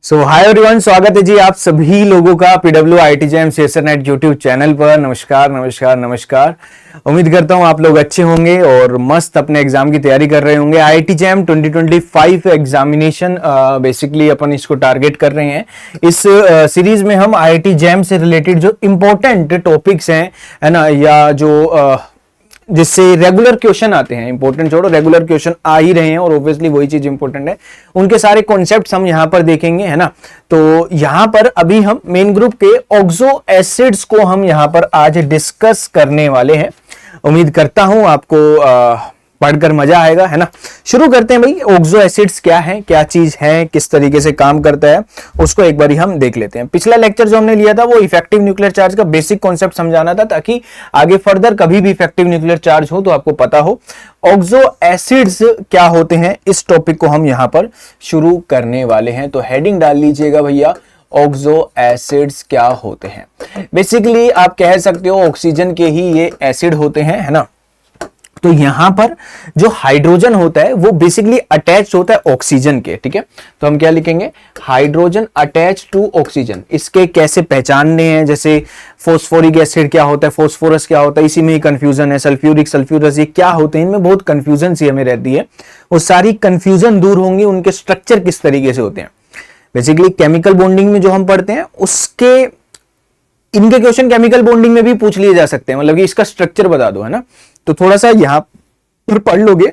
सो hi everyone, स्वागत है जी आप सभी लोगों का PW IIT-JEM CSNet YouTube channel पर। नमस्कार नमस्कार नमस्कार। उम्मीद करता हूं आप लोग अच्छे होंगे और मस्त अपने एग्जाम की तैयारी कर रहे होंगे। IIT-JEM 2025 एग्जामिनेशन बेसिकली अपन इसको टारगेट कर रहे हैं। इस सीरीज में हम IIT-JEM से रिलेटेड जो इंपॉर्टेंट टॉपिक्स हैं, है ना, या जो जिससे रेगुलर क्वेश्चन आते हैं, इंपॉर्टेंट छोड़ो, रेगुलर क्वेश्चन आ ही रहे हैं और ऑब्वियसली वही चीज इंपॉर्टेंट है, उनके सारे कॉन्सेप्ट्स हम यहां पर देखेंगे, है ना। तो यहां पर अभी हम मेन ग्रुप के ऑक्सो एसिड्स को हम यहां पर आज डिस्कस करने वाले हैं। उम्मीद करता हूं आपको पढ़कर मजा आएगा, है ना। शुरू करते हैं भाई। ऑक्सो एसिड्स क्या है, क्या चीज है, किस तरीके से काम करता है, उसको एक बारी हम देख लेते हैं। पिछला लेक्चर जो हमने लिया था वो इफेक्टिव न्यूक्लियर चार्ज का बेसिक कॉन्सेप्ट समझाना था, ताकि आगे फर्दर कभी भी इफेक्टिव न्यूक्लियर चार्ज हो तो आपको पता हो ऑक्सो एसिड्स क्या होते हैं। इस टॉपिक को हम यहां पर शुरू करने वाले हैं। तो हेडिंग डाल लीजिएगा भैया, ऑक्सो एसिड्स क्या होते हैं। बेसिकली आप कह सकते हो ऑक्सीजन के ही ये एसिड होते हैं, है ना। तो यहां पर जो हाइड्रोजन होता है वो बेसिकली अटैच होता है ऑक्सीजन के, ठीक है। तो हम क्या लिखेंगे, हाइड्रोजन अटैच टू ऑक्सीजन। इसके कैसे पहचानने हैं, जैसे फॉस्फोरिक एसिड क्या होता है, फॉस्फोरस क्या होता है, इसी में ही कंफ्यूजन है। सल्फ्यूरिक, सल्फ्यूरस, ये क्या होते हैं, इनमें बहुत कंफ्यूजन सी हमें रहती है। वो सारी कंफ्यूजन दूर होंगी, उनके स्ट्रक्चर किस तरीके से होते हैं। बेसिकली केमिकल बॉन्डिंग में जो हम पढ़ते हैं उसके इनके क्वेश्चन केमिकल बॉन्डिंग में भी पूछ लिए जा सकते हैं, मतलब कि इसका स्ट्रक्चर बता दो, है ना। तो थोड़ा सा यहां पर पढ़ लोगे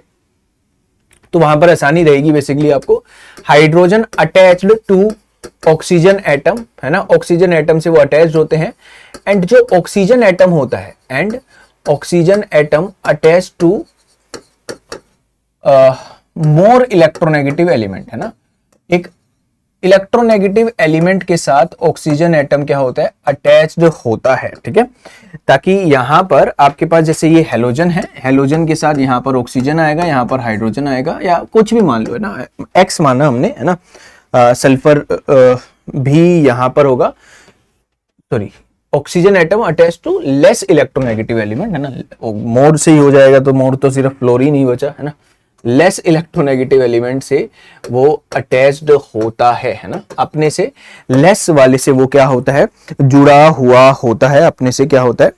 तो वहां पर आसानी रहेगी। बेसिकली आपको hydrogen attached to oxygen atom, है ना, ऑक्सीजन एटम से वो अटैच्ड होते हैं। एंड जो ऑक्सीजन एटम होता है, and oxygen atom attach to more electronegative element, है ना। एक इलेक्ट्रोनेगेटिव एलिमेंट के साथ ऑक्सीजन एटम क्या होता है, अटैच्ड होता है, ठीक है। ताकि यहां पर आपके पास जैसे ये हेलोजन है, हेलोजन के साथ यहां पर ऑक्सीजन आएगा, यहां पर हाइड्रोजन आएगा, या कुछ भी मान लो, है ना, एक्स माना हमने, है ना। सल्फर भी यहां पर होगा, sorry, oxygen atom attach to less electronegative element, है ना। मोर से ही हो जाएगा, तो मोर तो सिर्फ फ्लोरीन ही बचा, है ना। लेस इलेक्ट्रोनेगेटिव एलिमेंट से वो अटैच्ड होता है ना। अपने से लेस वाले से वो क्या होता है, जुड़ा हुआ होता है। अपने से क्या होता है,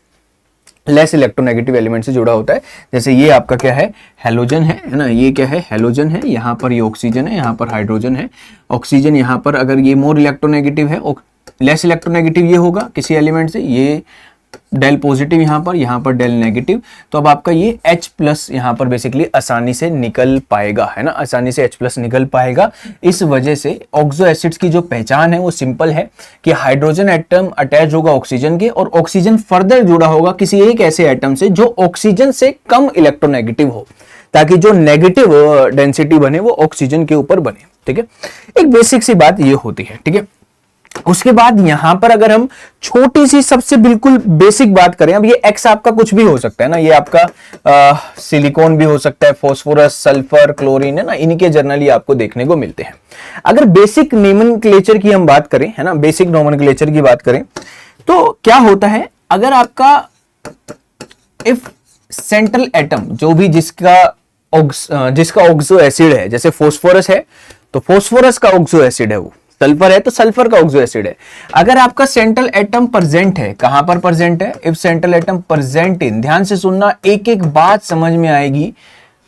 लेस इलेक्ट्रोनेगेटिव एलिमेंट से जुड़ा होता है। जैसे ये आपका क्या है, हेलोजन है ना। ये क्या है, हेलोजन है। यहाँ पर ये ऑक्सीजन है, यहाँ पर हाइड्रोजन है। ऑक्सीजन यहाँ पर अगर ये मोर इलेक्ट्रोनेगेटिव है, लेस इलेक्ट्रोनेगेटिव ये होगा किसी एलिमेंट से, ये डेल पॉजिटिव यहाँ पर डेल नेगेटिव। तो अब आपका ये H प्लस यहाँ पर बेसिकली आसानी से निकल पाएगा, है ना, आसानी से H प्लस निकल पाएगा। इस वजह से ऑक्सो एसिड्स की जो पहचान है वो सिंपल है कि हाइड्रोजन एटम अटैच होगा ऑक्सीजन के, और ऑक्सीजन फर्दर जुड़ा होगा किसी एक ऐसे एटम से जो ऑक्सीजन से कम इलेक्ट्रोनेगेटिव हो, ताकि जो नेगेटिव डेंसिटी बने वो ऑक्सीजन के ऊपर बने, ठीक है। एक बेसिक सी बात ये होती है, ठीक है। उसके बाद यहां पर अगर हम छोटी सी सबसे बिल्कुल बेसिक बात करें, अब ये एक्स आपका कुछ भी हो सकता है ना, ये आपका सिलिकॉन भी हो सकता है, फास्फोरस, सल्फर, क्लोरीन, है ना, इनके जनरली आपको देखने को मिलते हैं। अगर बेसिक नोमेनक्लेचर की हम बात करें, है ना, बेसिक नोमेनक्लेचर की बात करें तो क्या होता है, अगर आपका इफ सेंट्रल एटम जो भी जिसका ऑक्सो एसिड है, जैसे फास्फोरस है तो फास्फोरस का ऑक्सो एसिड है, वो सल्फर है तो सल्फर का ऑक्सो एसिड है। अगर आपका सेंट्रल एटम प्रेजेंट है, कहां पर प्रेजेंट है, if central atom present in, ध्यान से सुनना, एक एक बात समझ में आएगी,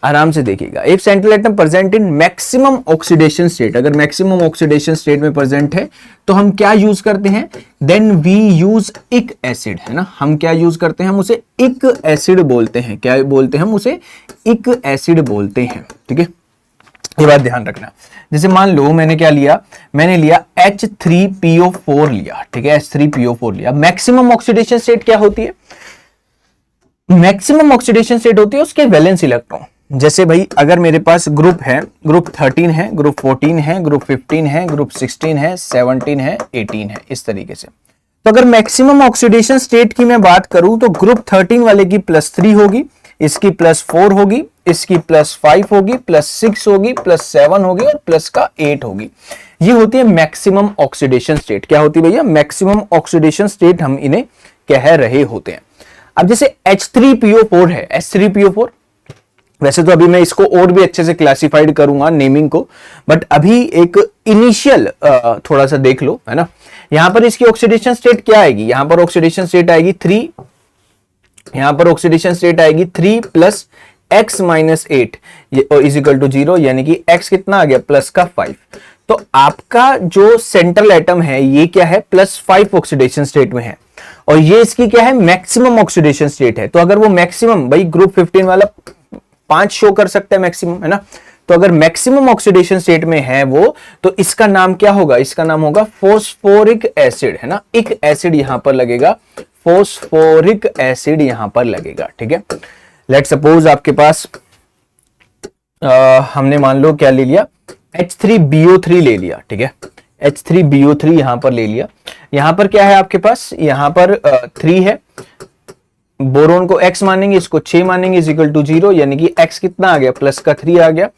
आराम से देखिएगा। If central atom present in maximum oxidation state, अगर मैक्सिमम ऑक्सीडेशन स्टेट में प्रेजेंट है तो हम क्या यूज करते हैं, देन वी यूज इक एसिड, है ना। हम क्या यूज करते हैं, हम उसे इक एसिड बोलते हैं। क्या बोलते हैं, हम उसे इक एसिड बोलते हैं, ठीक है। ये बात ध्यान रखना। जैसे मान लो मैंने क्या लिया, मैंने लिया H3PO4 लिया, ठीक है, H3PO4 लिया। मैक्सिमम ऑक्सीडेशन स्टेट क्या होती है, मैक्सिमम ऑक्सीडेशन स्टेट होती है उसके वैलेंस इलेक्ट्रॉन। जैसे भाई अगर मेरे पास ग्रुप है, ग्रुप 13 है, ग्रुप 14 है, ग्रुप 15 है, ग्रुप 16 है, 17 है, 18 है, इस तरीके से। तो अगर मैक्सिमम ऑक्सीडेशन स्टेट की मैं बात करूं तो ग्रुप 13 वाले की +3 होगी, इसकी +4 होगी, इसकी +5 होगी, +6 होगी, +7 होगी और प्लस का 8 होगी। ये होती है मैक्सिमम ऑक्सीडेशन स्टेट। क्या होती है भैया, मैक्सिमम ऑक्सीडेशन स्टेट हम इन्हें कह रहे होते हैं। अब जैसे H3PO4 है, H3PO4 वैसे तो अभी मैं इसको और भी अच्छे से क्लासिफाइड करूंगा नेमिंग को, बट अभी एक इनिशियल थोड़ा सा देख लो, है ना। यहां पर इसकी ऑक्सीडेशन स्टेट क्या आएगी, यहां पर ऑक्सीडेशन स्टेट आएगी 3, यहां पर ऑक्सीडेशन स्टेट आएगी 3 plus x minus 8 is equal to 0, यानी कि x कितना आ गया प्लस का 5। तो आपका जो सेंट्रल एटम है ये क्या है, +5 ऑक्सीडेशन स्टेट में है, और ये इसकी क्या है, मैक्सिमम ऑक्सीडेशन स्टेट है। तो अगर वो मैक्सिमम, भाई ग्रुप 15 वाला 5 शो कर सकता है मैक्सिमम, है ना। तो अगर मैक्सिमम ऑक्सीडेशन स्टेट में है वो, तो इसका नाम क्या होगा, इसका नाम होगा फोस्फोरिक एसिड, है ना। एक एसिड यहां पर लगेगा, फोस्फोरिक एसिड यहां पर लगेगा, ठीक है। लेट सपोज आपके पास हमने मान लो क्या ले लिया, H3BO3 ले लिया, ठीक है। H3BO3 यहां पर ले लिया। यहां पर क्या है आपके पास, यहां पर 3 है, बोरोन को x मानेंगे, इसको 6 मानेंगे, इज इक्वल टू 0, यानी कि x कितना आ गया, प्लस का 3 आ गया।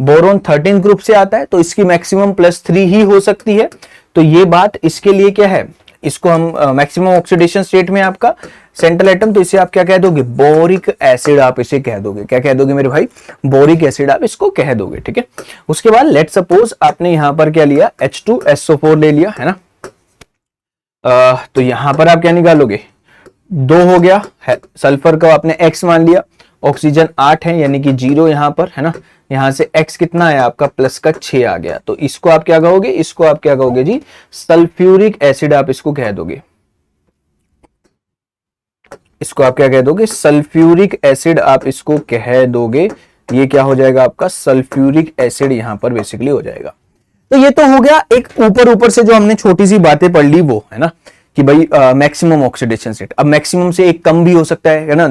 बोरोन 13 ग्रुप से आता है, तो इसकी मैक्सिमम +3 ही हो सकती है। तो ये बात इसके लिए क्या है, इसको हम मैक्सिमम ऑक्सीडेशन स्टेट में आपका सेंट्रल एटम, तो इसे आप क्या कह दोगे, बोरिक एसिड आप इसे कह दोगे। क्या कह दोगे मेरे भाई, बोरिक एसिड आप इसको कह दोगे, ठीक है। उसके बाद लेट सपोज आपने यहां पर क्या लिया, H2SO4 ले लिया, है ना। तो यहां पर आप क्या निकालोगे, 2 हो गया है, सल्फर का आपने x मान लिया, ऑक्सीजन 8 है, यानी कि 0 यहां पर, है ना। यहां से x कितना है आपका, प्लस का 6 आ गया। तो इसको आप क्या कहोगे, इसको आप क्या कहोगे जी, सल्फ्यूरिक एसिड आप इसको कह दोगे। इसको आप क्या कह दोगे, सल्फ्यूरिक एसिड आप इसको कह दोगे। ये क्या हो जाएगा आपका, सल्फ्यूरिक एसिड यहां पर बेसिकली हो जाएगा। तो ये तो हो गया एक ऊपर ऊपर से जो हमने छोटी सी बातें पढ़ ली वो, है ना, कि भाई मैक्सिमम ऑक्सीडेशन स्टेट। अब मैक्सिमम से एक कम भी हो सकता है ना,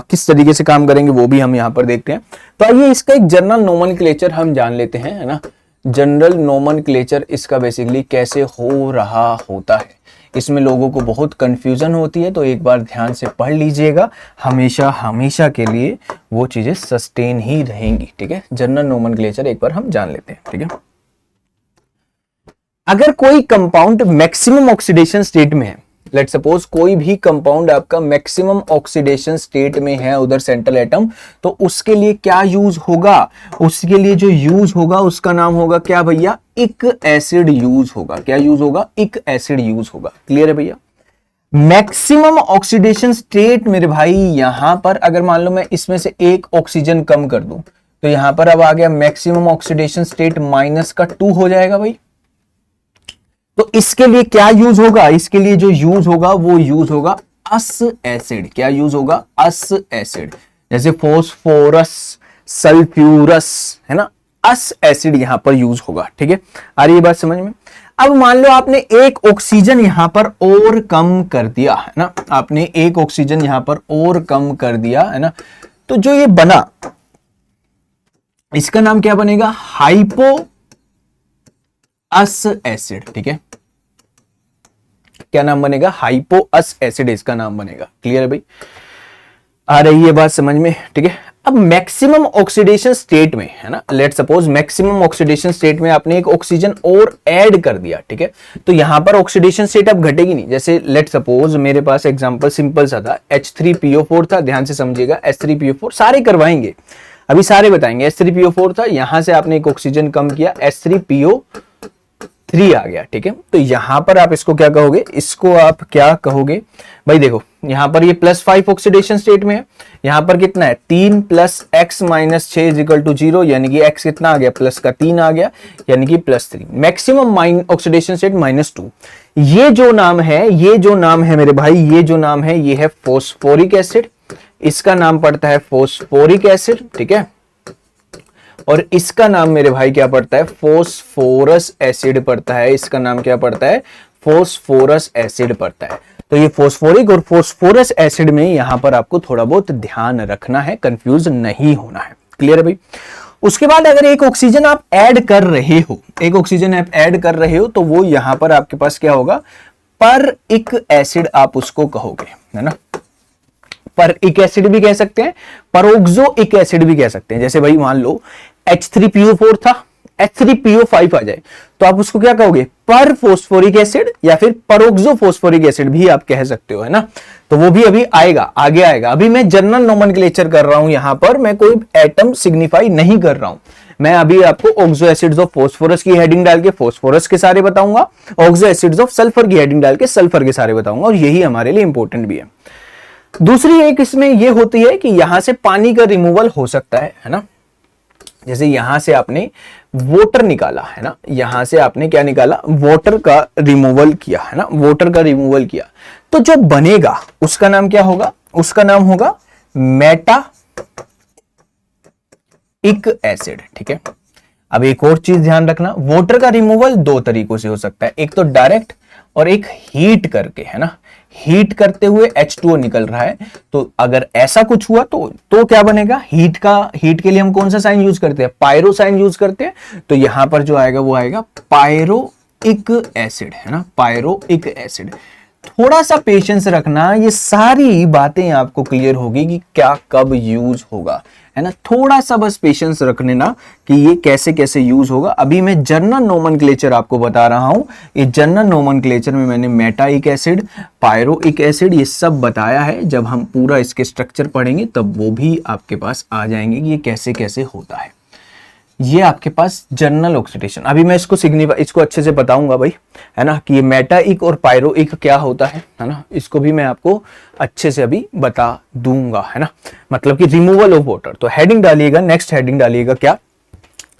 किस तरीके से काम करेंगे वो भी हम यहां पर देखते हैं। तो आइए इसका एक जनरल नोमेनक्लेचर हम जान लेते हैं, है ना। जनरल नोमेनक्लेचर इसका बेसिकली कैसे हो रहा होता है, इसमें लोगों को बहुत कंफ्यूजन होती है, तो एक बार ध्यान से पढ़ लीजिएगा, हमेशा हमेशा के लिए वो चीजें सस्टेन ही रहेंगी, ठीक है। जनरल नोमेनक्लेचर एक बार हम जान लेते हैं, ठीक है। अगर कोई कंपाउंड मैक्सिमम ऑक्सीडेशन स्टेट में है, लेट सपोज कोई भी कंपाउंड आपका मैक्सिमम ऑक्सीडेशन स्टेट में है उधर सेंट्रल एटम, तो उसके लिए क्या यूज होगा, उसके लिए जो यूज होगा उसका नाम होगा क्या भैया, इक एसिड यूज होगा। क्या यूज होगा, इक एसिड यूज होगा। क्लियर है भैया। मैक्सिमम ऑक्सीडेशन स्टेट मेरे भाई, यहां पर अगर मान लो मैं इसमें से एक ऑक्सीजन कम कर दूं, तो यहां पर अब आ गया मैक्सिमम ऑक्सीडेशन स्टेट -2 हो जाएगा भाई। तो इसके लिए क्या यूज होगा, इसके लिए जो यूज होगा वो यूज होगा अस एसिड। क्या यूज होगा, अस एसिड, जैसे फोस्फोरस, सल्फ्यूरस, है ना, अस एसिड यहां पर यूज होगा, ठीक है। आ रही है बात समझ में। अब मान लो आपने एक ऑक्सीजन यहां पर और कम कर दिया, है ना, आपने एक ऑक्सीजन यहां पर और कम कर दिया, है ना। तो जो ये बना, इसका नाम क्या बनेगा, हाइपो अस एसिड, ठीक है। क्या नाम बनेगा, हाइपो अस एसिड इसका नाम बनेगा। क्लियर है भाई, आ रही है बात समझ में, ठीक है। अब मैक्सिमम ऑक्सीडेशन स्टेट में, है ना, let suppose maximum oxidation state में आपने एक ऑक्सीजन और ऐड कर दिया, ठीक है। तो यहां पर ऑक्सीडेशन स्टेट अब घटेगी नहीं। जैसे लेट सपोज मेरे पास एग्जांपल सिंपल सा था, H3PO4 था, ध्यान से समझिएगा, H3PO4 सारे करवाएंगे, अभी सारे बताएंगे। H3PO4 था, यहां से आपने एक ऑक्सीजन कम किया, H3PO3 आ गया, ठीक है। तो यहां पर आप इसको क्या कहोगे, इसको आप क्या कहोगे भाई, देखो यहां पर ये +5 ऑक्सीडेशन स्टेट में है, यहां पर कितना है 3 + x - 6 = 0, यानी कि x कितना आ गया, प्लस का 3 आ गया, यानी कि +3। Maximum oxidation state -2। ये जो नाम है, ये जो नाम है मेरे भाई, ये जो नाम है ये है फोस्फोरिक एसिड, इसका नाम पड़ता है फोस्फोरिक एसिड, ठीक है। और इसका नाम मेरे भाई क्या पड़ता है, फोस्फोरस एसिड पड़ता है। इसका नाम क्या पड़ता है, फोस्फोरस एसिड पड़ता है। तो ये फोस्फोरिक और फोस्फोरस एसिड में यहां पर आपको थोड़ा बहुत ध्यान रखना है, कंफ्यूज नहीं होना है। क्लियर है भाई। उसके बाद अगर एक ऑक्सीजन आप ऐड कर रहे हो, एक ऑक्सीजन आप ऐड कर रहे हो, तो वो यहां पर आपके पास क्या होगा, पर इक एसिड आप उसको कहोगे, है ना। पर इक एसिड भी कह सकते हैं, परोक्सो इक एसिड भी कह सकते हैं। जैसे भाई मान लो H3PO4 था, H3PO5 आ जाए तो आप उसको क्या कहोगे, पर फोस्फोरिक एसिड या फिर परोक्सो फोस्फोरिक एसिड भी आप कह सकते हो, है ना। तो वो भी अभी आएगा, आगे आएगा। अभी मैं जनरल नोमेनक्लेचर कर रहा हूं, यहां पर मैं कोई एटम सिग्निफाई नहीं कर रहा हूं। मैं अभी आपको ऑक्सो एसिड्स ऑफ फोस्फोरस की हेडिंग डाल के फोस्फोरस के सारे बताऊंगा, ऑक्सो एसिड्स ऑफ सल्फर की हेडिंग डाल के सल्फर के सारे बताऊंगा, और यही हमारे लिए इंपॉर्टेंट भी है। दूसरी एक इसमें यह होती है कि यहां से पानी का रिमूवल हो सकता है ना। जैसे यहां से आपने वाटर निकाला है ना, यहां से आपने क्या निकाला, वाटर का रिमूवल किया है ना, वाटर का रिमूवल किया, तो जो बनेगा उसका नाम क्या होगा, उसका नाम होगा मेटाइक एसिड। ठीक है, अब एक और चीज ध्यान रखना, वाटर का रिमूवल दो तरीकों से हो सकता है, एक तो डायरेक्ट और एक हीट करके, है ना। हीट करते हुए H2O निकल रहा है, तो अगर ऐसा कुछ हुआ तो क्या बनेगा, हीट के लिए हम कौन सा साइन यूज करते हैं, पायरो साइन यूज करते हैं। तो यहां पर जो आएगा वो आएगा पायरोइक एसिड, है ना, पायरोइक एसिड। थोड़ा सा पेशेंस रखना, ये सारी बातें आपको क्लियर होगी कि क्या कब यूज होगा, है ना। थोड़ा सा बस पेशेंस रखने ना कि ये कैसे कैसे यूज होगा। अभी मैं जनरल नोमेनक्लेचर आपको बता रहा हूं, ये जनरल नोमेनक्लेचर में मैंने मेटाइक एसिड, पायरोइक एसिड ये सब बताया है। जब हम पूरा इसके स्ट्रक्चर पढ़ेंगे तब वो भी आपके पास आ जाएंगे कि ये कैसे कैसे होता है। ये आपके पास जनरल ऑक्सीडेशन, अभी मैं इसको अच्छे से बताऊंगा भाई, है ना, कि ये मेटाइक और पायरोइक क्या होता है ना, इसको भी मैं आपको अच्छे से अभी बता दूंगा, है ना। मतलब कि रिमूवल ऑफ वाटर, तो हेडिंग डालिएगा, नेक्स्ट हेडिंग डालिएगा क्या,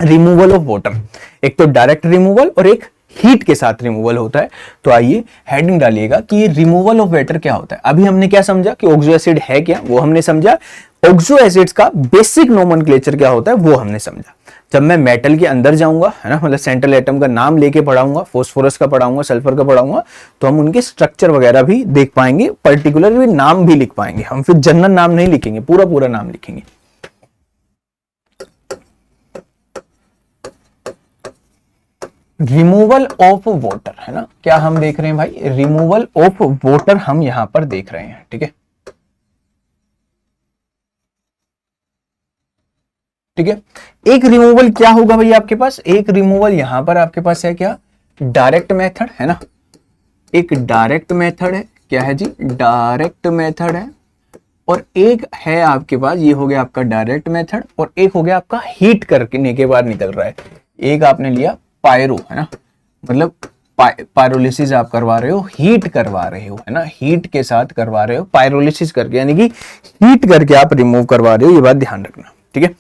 रिमूवल ऑफ वाटर। एक तो डायरेक्ट रिमूवल और एक हीट के साथ रिमूवल होता है। तो आइए हेडिंग डालिएगा कि ये रिमूवल ऑफ वाटर क्या होता है। अभी हमने क्या समझा कि ऑक्सो एसिड है क्या, वो हमने समझा। ऑक्सो एसिड्स का बेसिक नोमेनक्लेचर क्या होता है वो हमने समझा। जब मैं मेटल के अंदर जाऊंगा, है ना, मतलब सेंट्रल एटम का नाम लेके पढ़ाऊंगा, फोस्फोरस का पढ़ाऊंगा, सल्फर का पढ़ाऊंगा, तो हम उनके स्ट्रक्चर वगैरह भी देख पाएंगे, पर्टिकुलर भी नाम भी लिख पाएंगे। हम फिर जनरल नाम नहीं लिखेंगे, पूरा पूरा नाम लिखेंगे। रिमूवल ऑफ वाटर, है ना, क्या हम देख रहे हैं भाई, रिमूवल ऑफ वाटर हम यहां पर देख रहे हैं। ठीक है, ठीक है। एक रिमूवल क्या होगा भाई आपके पास, एक रिमूवल यहां पर आपके पास है क्या, डायरेक्ट मेथड, है ना, एक डायरेक्ट मेथड है, क्या है जी, डायरेक्ट मेथड है। और एक है आपके पास, ये हो गया आपका डायरेक्ट मेथड, और एक हो गया आपका हीट करने के बाद निकल रहा है। एक आपने लिया पायरो, है ना, मतलब पायरोलिसिस आप करवा रहे हो, हीट करवा रहे हो, है ना, हीट के साथ करवा रहे हो, पायरोलिसिस करके, यानी कि हीट करके आप रिमूव करवा रहे हो, ये बात ध्यान रखना। ठीक है,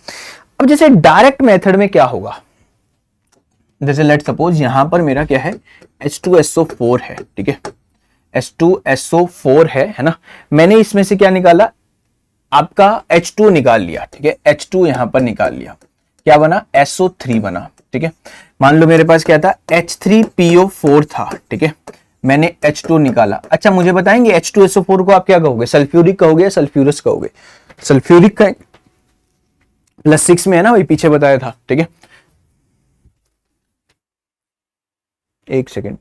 अब जैसे डायरेक्ट मेथड में क्या होगा, जैसे लेट सपोज यहां पर मेरा क्या है, H2SO4 है। ठीक है, H2SO4 है ना, मैंने इसमें से क्या निकाला, आपका H2 निकाल लिया। ठीक है, H2 यहां पर निकाल लिया, क्या बना, SO3 बना। ठीक है, मान लो मेरे पास क्या था, H3PO4 था। ठीक है, मैंने H2 निकाला। अच्छा, मुझे बताएंगे H2SO4 को आप क्या कहोगे, सल्फ्यूरिक कहोगे या सल्फ्यूरस कहोगे, सल्फ्यूरिक का +6 में है ना, वही पीछे बताया था। ठीक है, एक सेकेंड।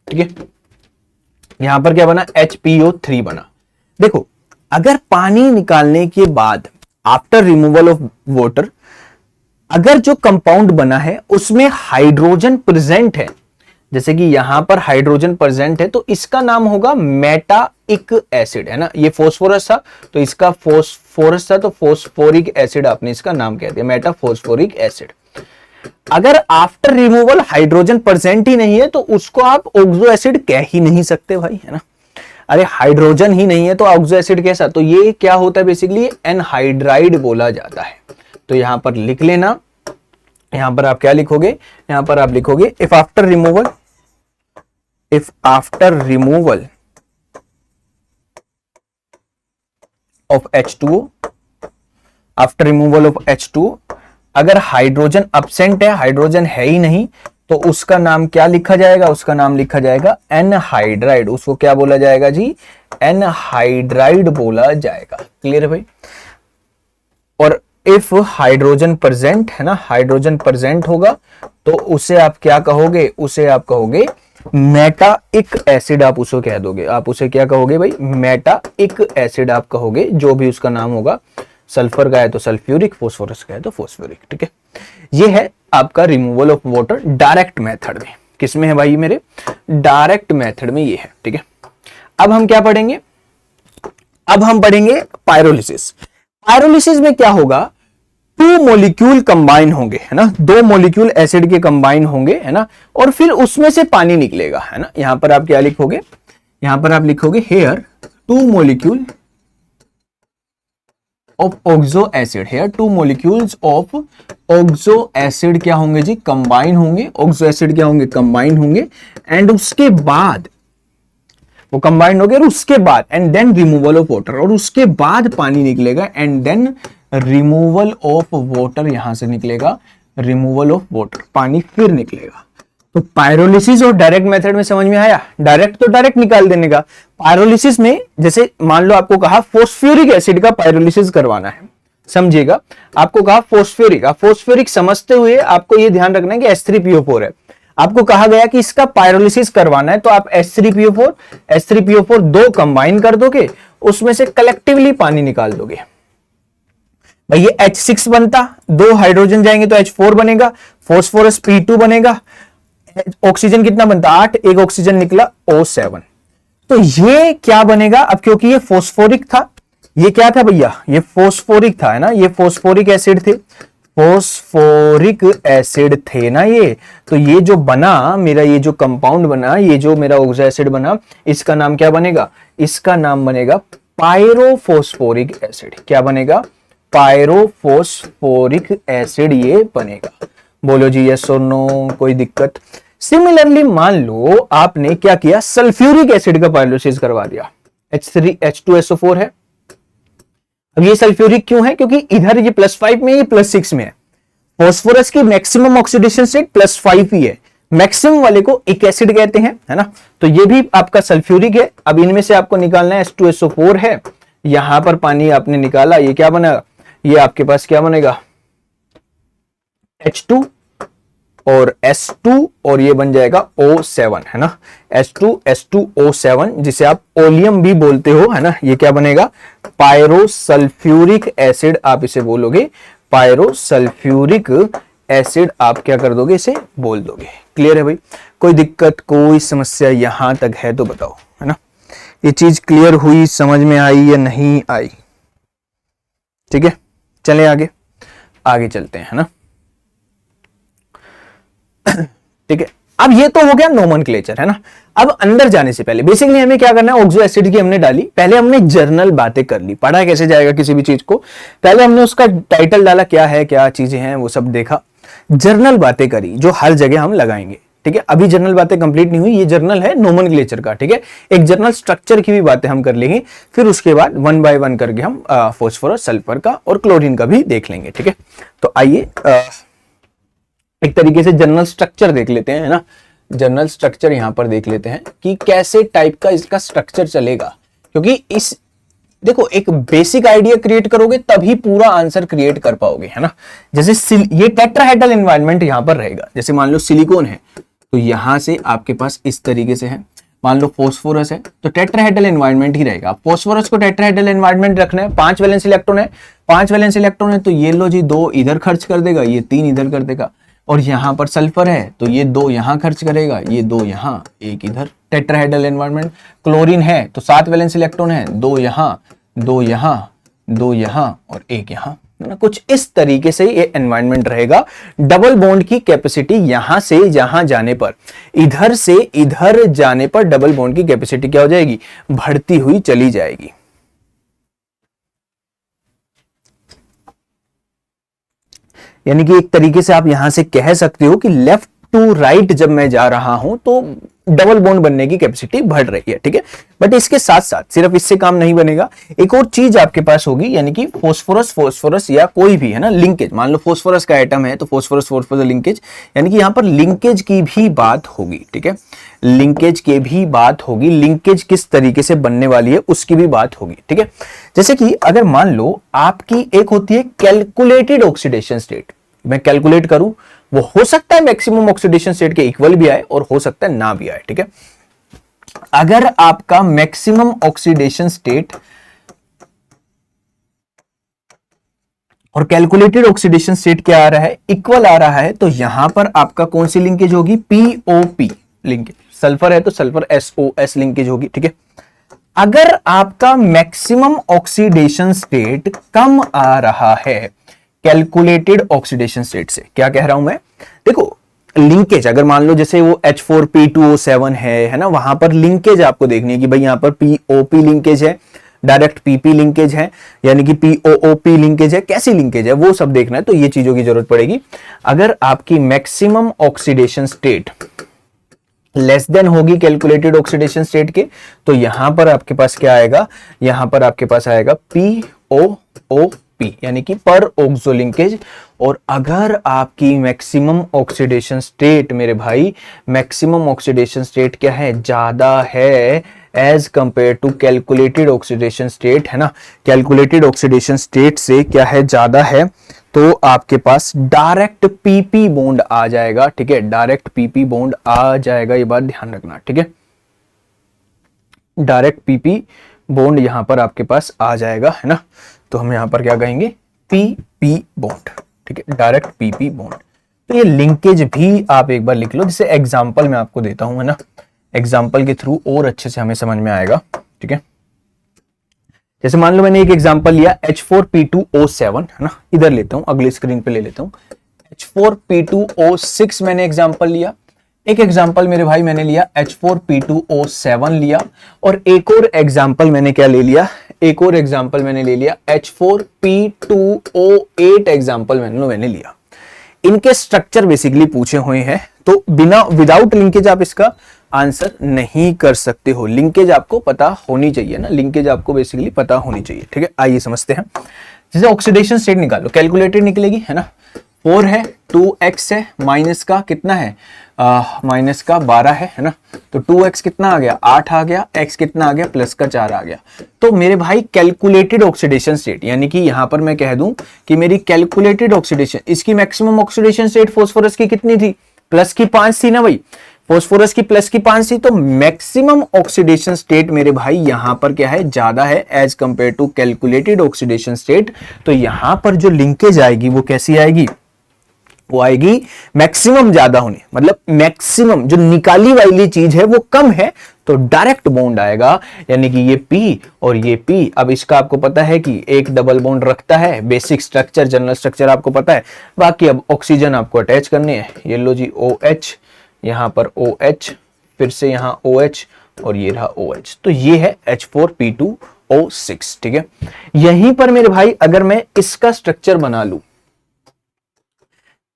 ठीक है, यहां पर क्या बना, HPO3 बना। देखो, अगर पानी निकालने के बाद आफ्टर रिमूवल ऑफ वाटर अगर जो कंपाउंड बना है उसमें हाइड्रोजन प्रेजेंट है, जैसे कि यहां पर हाइड्रोजन प्रेजेंट है, तो इसका नाम होगा मेटाइक एसिड, है ना। ये फोस्फोरस था तो इसका फोस्फोरस था, तो फोस्फोरिक एसिड आपने इसका नाम कह दिया, मेटाफोस्फोरिक एसिड। अगर आफ्टर रिमूवल हाइड्रोजन प्रेजेंट ही नहीं है तो उसको आप ऑक्सो एसिड कह ही नहीं सकते भाई, है ना। अरे हाइड्रोजन ही नहीं है तो ऑक्सो एसिड कैसा, तो ये क्या होता है, बेसिकली एनहाइड्राइड बोला जाता है। तो यहां पर लिख लेना, यहां पर आप क्या लिखोगे, यहां पर आप लिखोगे if after removal of H2O, after removal of H2O अगर हाइड्रोजन अब्सेंट है, हाइड्रोजन है ही नहीं, तो उसका नाम क्या लिखा जाएगा, उसका नाम लिखा जाएगा एनहाइड्राइड। उसको क्या बोला जाएगा जी, एनहाइड्राइड बोला जाएगा। क्लियर है भाई। और इफ हाइड्रोजन प्रेजेंट, है ना, हाइड्रोजन प्रेजेंट होगा तो उसे आप क्या कहोगे, उसे आप कहोगे मेटाइक एसिड, आप उसे कह दोगे, आप उसे क्या कहोगे भाई, मेटाइक एसिड आप कहोगे, जो भी उसका नाम होगा सल्फर का है तो सल्फ्यूरिक, फास्फोरस का है तो फास्फोरिक, ठीक है। ये है आपका removal of water direct method में। किसमें है भाई मेरे? डायरेक्ट मेथड में ये है, ठीक है। अब हम क्या पढ़ेंगे? अब हम पढ़ेंगे पायरोलिसिस। पायरोलिसिस में क्या होगा? 2 मॉलिक्यूल कंबाइन होंगे, है ना, 2 मॉलिक्यूल एसिड के कंबाइन होंगे, है ना, और फिर उसमें से पानी निकलेगा, है ना। यहां पर आप क्या लिखोगे? यहां पर आप लिखोगे here 2 molecule of oxo acid. Here 2 molecules of oxo acid क्या होंगे जी? कंबाइन होंगे। ऑक्सो एसिड क्या होंगे? कंबाइन होंगे। एंड उसके बाद वो कंबाइंड हो गया, और उसके बाद and then removal of water, और उसके बाद पानी निकलेगा, and then removal of water, यहां से निकलेगा रिमूवल ऑफ वाटर, पानी फिर निकलेगा। तो पायरोलिसिस और डायरेक्ट मेथड में समझ में आया? डायरेक्ट तो डायरेक्ट निकाल देने का। पायरोलिसिस में जैसे मान लो आपको कहा फॉस्फोरिक एसिड का पायरोलिसिस करवाना है, समझिएगा, आपको कहा फॉस्फोरिक, आप फॉस्फोरिक समझते हुए आपको यह ध्यान रखना है कि H3PO4 है। आपको कहा गया कि इसका पायरोलिसिस करवाना है, तो आप H3PO4 दो कंबाइन कर दोगे, उसमें से कलेक्टिवली पानी निकाल दोगे। भाई ये H6 बनता, 2 हाइड्रोजन जाएंगे तो H4 बनेगा, फॉस्फोरस P2 बनेगा, ऑक्सीजन कितना बनता? 8, एक ऑक्सीजन निकला O7। तो ये क्या बनेगा? अब क्योंकि ये फॉस्फोरिक था, ये क्या था भैया? ये फॉस्फोरिक था, है ना, ये फॉस्फोरिक एसिड थे, फॉस्फोरिक एसिड थे ना ये। तो ये जो बना मेरा, ये जो कंपाउंड बना, ये जो मेरा ऑक्सो एसिड बना, इसका नाम क्या बनेगा? इसका नाम बनेगा पायरोफॉस्फोरिक एसिड। क्या बनेगा? पायरोफॉस्फोरिक एसिड ये बनेगा। बोलो जी यस और नो, कोई दिक्कत? सिमिलरली मान लो आपने क्या किया? सल्फ्यूरिक एसिड का पायरोलिसिस करवा दिया। H2SO4 है। अब ये सल्फ्यूरिक क्यों है? क्योंकि इधर ये +5 में, ये +6 में है। फास्फोरस की मैक्सिमम ऑक्सीडेशन स्टेट +5 ही है, मैक्सिमम वाले को एक एसिड कहते हैं, है ना। तो ये भी आपका सल्फ्यूरिक है। अब इनमें से आपको निकालना है, H2SO4 है, यहां पर पानी आपने निकाला, ये क्या बना? ये आपके पास क्या बनेगा? H2 और S2, और ये बन जाएगा O7, है ना, H2O7, जिसे आप ओलियम भी बोलते हो, है ना। ये क्या बनेगा? पायरोसल्फ्यूरिक एसिड, आप इसे बोलोगे पायरोसल्फ्यूरिक एसिड, आप क्या कर दोगे? इसे बोल दोगे। क्लियर है भाई? कोई दिक्कत, कोई समस्या यहां तक है तो बताओ, है ना। ये चीज क्लियर हुई, समझ में आई या नहीं आई? ठीक है, चलें आगे, आगे चलते हैं, है ना। ठीक है, अब ये तो हो गया नोमेनक्लेचर, है ना। अब अंदर जाने से पहले बेसिकली हमें क्या करना है? ऑक्सो एसिड की हमने डाली, पहले हमने जर्नल बातें कर ली। पढ़ा कैसे जाएगा किसी भी चीज को? पहले हमने उसका टाइटल डाला, क्या है, क्या चीजें हैं, वो सब देखा, जर्नल बातें करी जो हर जगह हम लगाएंगे। ठीक है, अभी जर्नल बातें कंप्लीट नहीं हुई, ये जर्नल है नोमेनक्लेचर का। ठीक है, एक जर्नल स्ट्रक्चर की भी बातें हम कर लेंगे, फिर उसके बाद 1 बाय 1 करके हम फास्फोरस, सल्फर का और क्लोरीन का भी देख लेंगे। ठीक है, तो आइए एक तरीके से जनरल स्ट्रक्चर देख लेते हैं, है ना। जनरल स्ट्रक्चर यहां पर देख लेते हैं कि कैसे टाइप का इसका स्ट्रक्चर चलेगा, क्योंकि इस देखो एक बेसिक आइडिया क्रिएट करोगे तभी पूरा आंसर क्रिएट कर पाओगे, है ना। जैसे ये टेट्राहेड्रल एनवायरनमेंट यहां पर रहेगा। जैसे मान लो सिलिकॉन है तो यहां से आपके पास इस तरीके से है। मान लो फास्फोरस है तो टेट्राहेड्रल एनवायरनमेंट ही रहेगा। फास्फोरस को टेट्राहेड्रल एनवायरनमेंट रखना है, 5 वैलेंस इलेक्ट्रॉन है, 5 वैलेंस इलेक्ट्रॉन है, तो ये लो जी 2 इधर खर्च कर देगा, ये 3 इधर कर देगा। और यहां पर सल्फर है तो ये 2 यहां खर्च करेगा, ये 2 यहां, 1 इधर, टेट्राहेड्रल एनवायरनमेंट। क्लोरीन है तो 7 वैलेंस इलेक्ट्रॉन है, 2 यहां, 2 यहां, 2 यहां और 1 यहां, है ना। कुछ इस तरीके से ये एनवायरनमेंट रहेगा। डबल बॉन्ड की कैपेसिटी यहां से यहां जाने पर, इधर से इधर जाने पर डबल बॉन्ड की कैपेसिटी क्या हो जाएगी? बढ़ती हुई चली जाएगी। यानी कि एक तरीके से आप यहां से कह सकते हो कि लेफ्ट टू राइट जब मैं जा रहा हूं तो डबल बॉन्ड बनने की कैपेसिटी बढ़ रही है। ठीक है, बट इसके साथ साथ सिर्फ इससे काम नहीं बनेगा, एक और चीज आपके पास होगी, यानी कि फोस्फोरस या कोई भी, है ना, लिंकेज। मान लो फोस्फोरस का एटम है तो फोस्फोरस लिंकेज, यानी कि यहां पर लिंकेज की भी बात होगी। ठीक है, लिंकेज की भी बात होगी, लिंकेज किस तरीके से बनने वाली है उसकी भी बात होगी। ठीक है, जैसे कि अगर मान लो आपकी एक होती है कैलकुलेटेड ऑक्सीडेशन स्टेट, मैं कैलकुलेट करूं, वो हो सकता है मैक्सिमम ऑक्सीडेशन स्टेट के इक्वल भी आए और हो सकता है ना भी आए। ठीक है, अगर आपका मैक्सिमम ऑक्सीडेशन स्टेट और कैलकुलेटेड ऑक्सीडेशन स्टेट क्या आ रहा है, इक्वल आ रहा है, तो यहां पर आपका कौन सी लिंकेज होगी, POP लिंकेज। सल्फर है तो सल्फर SOS लिंकेज होगी, ठीक है। अगर आपका मैक्सिमम ऑक्सीडेशन स्टेट कम आ रहा है कैलकुलेटेड ऑक्सीडेशन स्टेट से, क्या कह रहा हूं मैं, देखो लिंकेज अगर मान लो जैसे वो H4P2O7 है ना, वहां पर लिंकेज आपको देखनी है कि भाई यहां पर POP लिंकेज है, डायरेक्ट PP लिंकेज है, यानी कि POOP लिंकेज है, कैसी लिंकेज है वो सब देखना है, तो ये चीजों की जरूरत पड़ेगी। अगर आपकी maximum oxidation state less than होगी कैलकुलेटेड ऑक्सीडेशन स्टेट के, तो यहां पर आपके पास क्या आएगा, यहां पर आपके पास आएगा POOP यानी कि पर ऑक्सो लिंकेज। और अगर आपकी मैक्सिमम ऑक्सीडेशन स्टेट मेरे भाई, मैक्सिमम ऑक्सीडेशन स्टेट क्या है, ज्यादा है as compare to calculated oxidation state, है ना, कैलकुलेटेड ऑक्सीडेशन स्टेट से क्या है, ज्यादा है, तो आपके पास डायरेक्ट PP बॉन्ड आ जाएगा, ठीक है, डायरेक्ट PP बॉन्ड आ जाएगा, ये बात ध्यान रखना, ठीक है, डायरेक्ट PP बॉन्ड यहां पर आपके पास आ जाएगा, है ना, तो हम यहां पर क्या कहेंगे, PP बॉन्ड, ठीक है, डायरेक्ट PP बॉन्ड। तो ये लिंकेज भी आप एक बार लिख लो, जैसे एग्जांपल मैं आपको देता हूं, है ना, एग्जाम्पल के थ्रू और अच्छे से हमें समझ में आएगा, ठीक है। जैसे मान लो मैंने एक एग्जाम्पल लिया H4P2O7, है ना, इधर लेता हूं, अगली स्क्रीन पे ले लेता हूं, H4P2O6 मैंने एग्जाम्पल लिया, एक एग्जाम्पल मेरे भाई मैंने लिया H4P2O7 लिया, और एक और एग्जाम्पल मैंने क्या ले लिया, एक और एग्जाम्पल मैंने ले लिया H4P2O8 एग्जाम्पल मैंने लिया। इनके स्ट्रक्चर बेसिकली पूछे हुए हैं, तो बिना विदाउट लिंकेज आप इसका आंसर नहीं कर सकते हो, लिंकेज आपको पता होनी चाहिए ना, लिंकेज आपको बेसिकली पता होनी चाहिए, ठीक है। आइए समझते हैं, जैसे ऑक्सीडेशन स्टेट निकालो, कैलकुलेटेड निकलेगी, है ना, 4 है, 2x है, माइनस का कितना है, माइनस का 12 है ना, तो 2x कितना आ गया, 8 आ गया, x कितना आ गया, प्लस का 4 आ गया। तो मेरे भाई कैलकुलेटेड ऑक्सीडेशन स्टेट, यानी कि यहां पर मैं कह दूं कि मेरी कैलकुलेटेड ऑक्सीडेशन, इसकी मैक्सिमम ऑक्सीडेशन स्टेट फास्फोरस की कितनी थी, प्लस की 5 थी ना भाई, फास्फोरस की प्लस की 5 थी, तो मैक्सिमम ऑक्सीडेशन स्टेट मेरे भाई यहां पर क्या है, ज्यादा है as compare to calculated oxidation state. तो यहां पर जो लिंकेज आएगी वो कैसी आएगी, वो आएगी मैक्सिमम ज्यादा होने, मतलब मैक्सिमम जो निकाली वाली चीज है वो कम है, तो डायरेक्ट बॉन्ड आएगा, यानी कि ये P और ये P। अब इसका आपको पता है कि एक डबल बॉन्ड रखता है, बेसिक स्ट्रक्चर जनरल स्ट्रक्चर आपको पता है, बाकी अब ऑक्सीजन आपको अटैच करने हैं, ये लो जी OH, यहां पर OH, फिर से यहां OH, और ये रहा OH, तो ये है H4P2O6, ठीक है। यहीं पर मेरे भाई अगर मैं इसका स्ट्रक्चर बना लूं,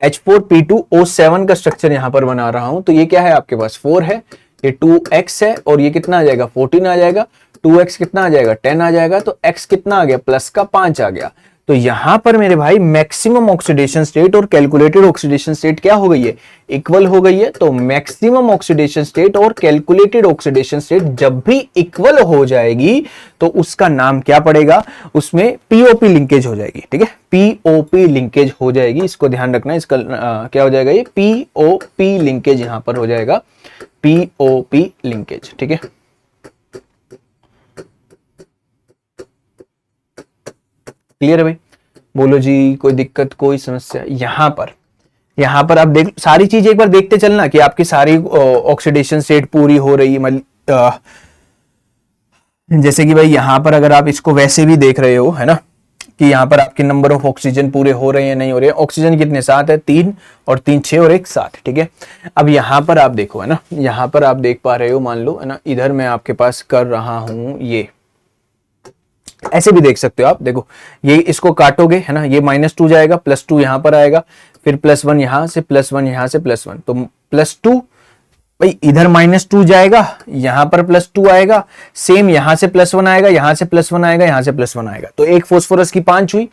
H4P2O7 का स्ट्रक्चर यहां पर बना रहा हूं, तो ये क्या है आपके पास 4 है, ये 2x है, और ये कितना आ जाएगा 14 आ जाएगा, 2x कितना आ जाएगा 10 आ जाएगा, तो x कितना आ गया प्लस का 5 आ गया। तो यहां पर मेरे भाई मैक्सिमम ऑक्सीडेशन स्टेट और कैलकुलेटेड ऑक्सीडेशन स्टेट क्या हो गई है, इक्वल हो गई है। तो मैक्सिमम ऑक्सीडेशन स्टेट और कैलकुलेटेड ऑक्सीडेशन स्टेट जब भी इक्वल हो जाएगी तो उसका नाम क्या पड़ेगा, उसमें पीओपी लिंकेज हो जाएगी, ठीक है, पीओपी लिंकेज हो जाएगी, इसको ध्यान रखना। इसका क्या हो जाएगा, ये पीओपी लिंकेज यहां पर हो जाएगा, पीओपी लिंकेज, ठीक है। क्लियर है भाई, बोलो जी, कोई दिक्कत कोई समस्या। यहां पर आप देख, सारी चीज एक बार देखते चलना कि आपकी सारी ऑक्सीडेशन स्टेट पूरी हो रही है। जैसे कि भाई यहां पर अगर आप इसको वैसे भी देख रहे हो, है ना, कि यहां पर आपके नंबर ऑफ ऑक्सीजन पूरे हो रहे हैं नहीं हो रहे हैं, ऑक्सीजन कितने 7 है, 3 और 3 6 और 1 7, ठीक है। अब यहां पर आप देखो, है ना, यहां पर आप देख पा रहे हो, मान लो, है ना, इधर मैं आपके पास कर रहा हूं, ये ऐसे भी देख सकते हो आप, देखो ये इसको काटोगे, है ना, ये -2 जाएगा, +2 यहां पर आएगा, फिर +1 यहां से, +1 यहां से, +1, तो +2 भाई इधर -2 जाएगा, यहां पर +2 आएगा, सेम यहां से +1 आएगा, यहां से +1 आएगा, यहां से +1 आएगा, तो एक फास्फोरस की 5 हुई।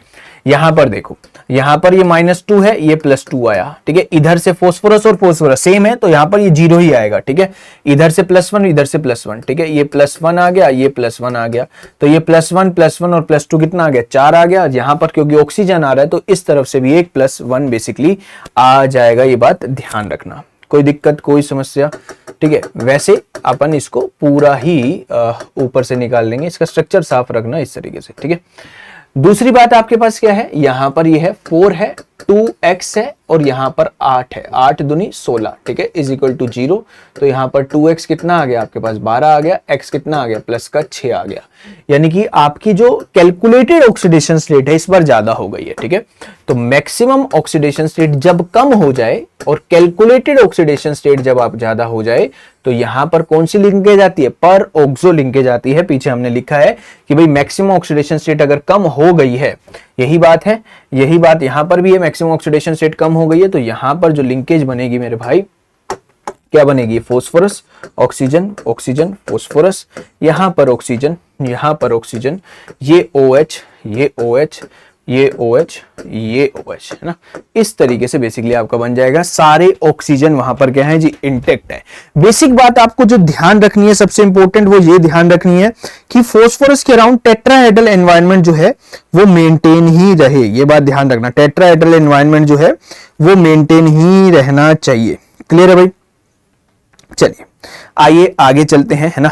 यहां पर देखो, यहां पर ये -2 है, ये +2 आया, ठीक है। इधर से फास्फोरस और फास्फोरस सेम है, तो यहां पर ये 0 ही आएगा, ठीक है। इधर से +1, इधर से +1, ठीक है, ये +1 आ गया, ये +1 आ गया, तो ये +1 और +2 कितना आ गया, 4 आ गया। यहां पर क्योंकि ऑक्सीजन आ रहा है तो इस तरफ से भी एक +1 बेसिकली आ जाएगा, ये बात ध्यान रखना। कोई दिक्कत कोई समस्या, ठीक है। वैसे अपन इसको पूरा ही ऊपर से निकाल लेंगे, इसका स्ट्रक्चर साफ रखना इस तरीके से, ठीक है। दूसरी बात आपके पास क्या है, यहां पर ये है 4 है, 2x है और यहां पर 8 है, 8 दूनी 16, ठीक है, इज इक्वल टू 0। तो यहां पर 2x कितना आ गया आपके पास 12 आ गया, x कितना आ गया प्लस का 6 आ गया। यानी कि आपकी जो कैलकुलेटेड ऑक्सीडेशन स्टेट है इस बार ज्यादा हो गई है, ठीक है। तो मैक्सिमम ऑक्सीडेशन स्टेट जब कम हो जाए और कैलकुलेटेड ऑक्सीडेशन स्टेट जब आप ज्यादा हो जाए तो यहां पर कौन सी लिंकेज आती है, पर ऑक्सो लिंकेज आती है। पीछे हमने लिखा है कि भाई मैक्सिमम ऑक्सीडेशन स्टेट अगर कम हो गई है, यही बात है, यही बात यहां पर भी है, मैक्सिमम ऑक्सीडेशन स्टेट कम हो गई है तो यहां पर जो लिंकेज बनेगी मेरे भाई क्या बनेगी, फोस्फोरस ऑक्सीजन, ऑक्सीजन फोस्फोरस, यहां पर ऑक्सीजन, यहां पर ऑक्सीजन, ये OH, ये OH, ये OH, ये OH है ना। इस तरीके से बेसिकली आपका बन जाएगा, सारे ऑक्सीजन वहां पर क्या है जी, इंटेक्ट है। बेसिक बात आपको जो ध्यान रखनी है सबसे इंपॉर्टेंट वो ये ध्यान रखनी है कि फोस्फोरस के अराउंड टेट्राहेड्रल एनवायरनमेंट जो है वो मेंटेन ही रहे, ये बात ध्यान रखना, टेट्राहेड्रल एनवायरनमेंट जो है वो मेंटेन ही रहना चाहिए। क्लियर है भाई? चलिए आइए आगे चलते हैं, है ना।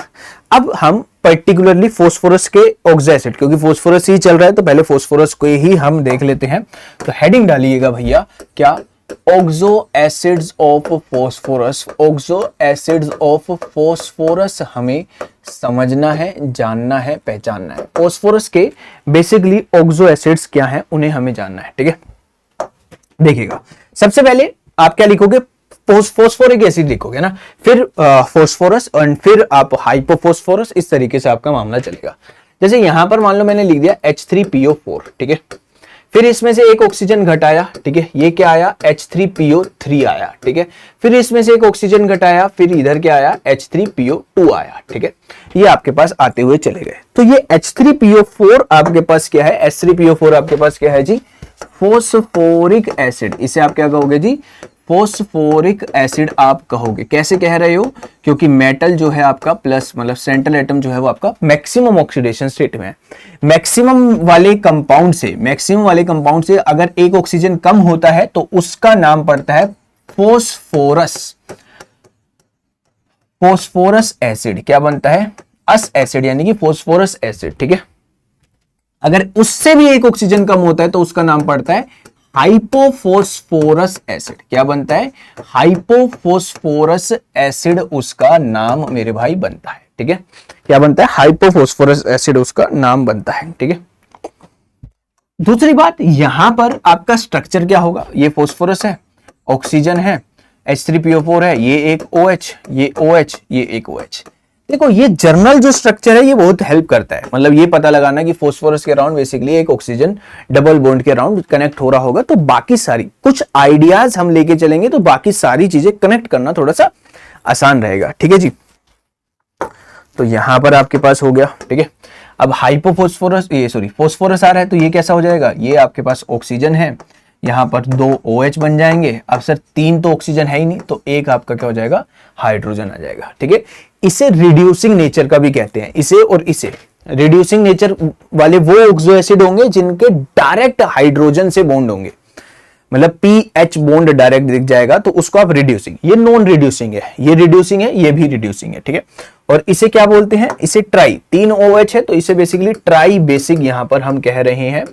अब हम पर्टिकुलरली फोस्फोरस के ऑक्सो एसिड, क्योंकि फोस्फोरस ही चल रहा है तो पहले फोस्फोरस को ही हम देख लेते हैं। तो हेडिंग डालिएगा भैया क्या, oxo acids of phosphorus, oxo acids of phosphorus हमें समझना है, जानना है, पहचानना है। फोस्फोरस के बेसिकली ऑक्सो एसिड्स क्या हैं उन्हें हमें जानना है, ठीक है। देखिएगा सबसे पहले आप क्या लिखोगे, फोस्फोरिक एसिड लिखोगे ना, फिर फोस्फोरस और फिर आप हाइपोफोस्फोरस, इस तरीके से आपका मामला चलेगा। जैसे यहां पर मान लो मैंने लिख दिया H3PO4, ठीक है, फिर इसमें से एक ऑक्सीजन घटाया, ठीक है, ये क्या आया H3PO3 आया, ठीक है, फिर इसमें से एक ऑक्सीजन घटाया, फिर इधर क्या आया H3PO2 आया, ठीक है, ये आपके पास आते हुए चले गए। तो ये H3PO4 आपके पास क्या है, H3PO4 आपके पास क्या है जी, फोस्फोरिक एसिड, इसे आप क्या कहोगे जी, फोस्फोरिक एसिड आप कहोगे। कैसे कह रहे हो, क्योंकि मेटल जो है आपका प्लस मतलब सेंट्रल एटम जो है वो आपका मैक्सिमम ऑक्सीडेशन स्टेट में है। मैक्सिमम वाले कंपाउंड से अगर एक ऑक्सीजन कम होता है तो उसका नाम पड़ता है फोस्फोरस, फोस्फोरस एसिड क्या बनता है, अस एसिड यानी कि फोस्फोरस एसिड, ठीक है। अगर उससे भी एक ऑक्सीजन कम होता है तो उसका नाम पड़ता है हाइपोफोस्फोरस एसिड, क्या बनता है, हाइपोफोस्फोरस एसिड उसका नाम मेरे भाई बनता है, ठीक है, क्या बनता है, हाइपोफोस्फोरस एसिड उसका नाम बनता है, ठीक है। दूसरी बात यहां पर आपका स्ट्रक्चर क्या होगा, ये फोस्फोरस है, ऑक्सीजन है, H3PO4 है, ये एक OH, ये OH, ये एक OH। देखो ये जर्नल जो स्ट्रक्चर है ये बहुत हेल्प करता है, मतलब ये पता लगाना कि फोस्फोरस के अराउंड बेसिकली एक ऑक्सीजन डबल बॉन्ड के अराउंड कनेक्ट हो रहा होगा, तो बाकी सारी कुछ आइडियाज हम लेके चलेंगे तो बाकी सारी चीजें कनेक्ट करना थोड़ा सा आसान रहेगा, ठीक है जी। तो यहां पर आपके पास हो गया, ठीक है। अब हाइपोफोस्फोरस फोस्फोरस आ रहा है तो ये कैसा हो जाएगा, ये आपके पास ऑक्सीजन है, यहां पर 2 OH बन जाएंगे। अब सर 3 तो ऑक्सीजन है ही नहीं तो एक आपका क्या हो जाएगा, हाइड्रोजन आ जाएगा, ठीक है। इसे रिड्यूसिंग नेचर का भी कहते हैं, इसे और इसे रिड्यूसिंग नेचर वाले वो ऑक्सो एसिड होंगे जिनके डायरेक्ट हाइड्रोजन से बॉन्ड होंगे, मतलब PH बॉन्ड डायरेक्ट दिख जाएगा तो उसको आप रिड्यूसिंग, ये नॉन रिड्यूसिंग है, ये रिड्यूसिंग है, ये भी रिड्यूसिंग है, ठीक है। और इसे क्या बोलते हैं, इसे ट्राई, 3 OH है तो इसे बेसिकली ट्राई बेसिक यहां पर हम कह रहे हैं,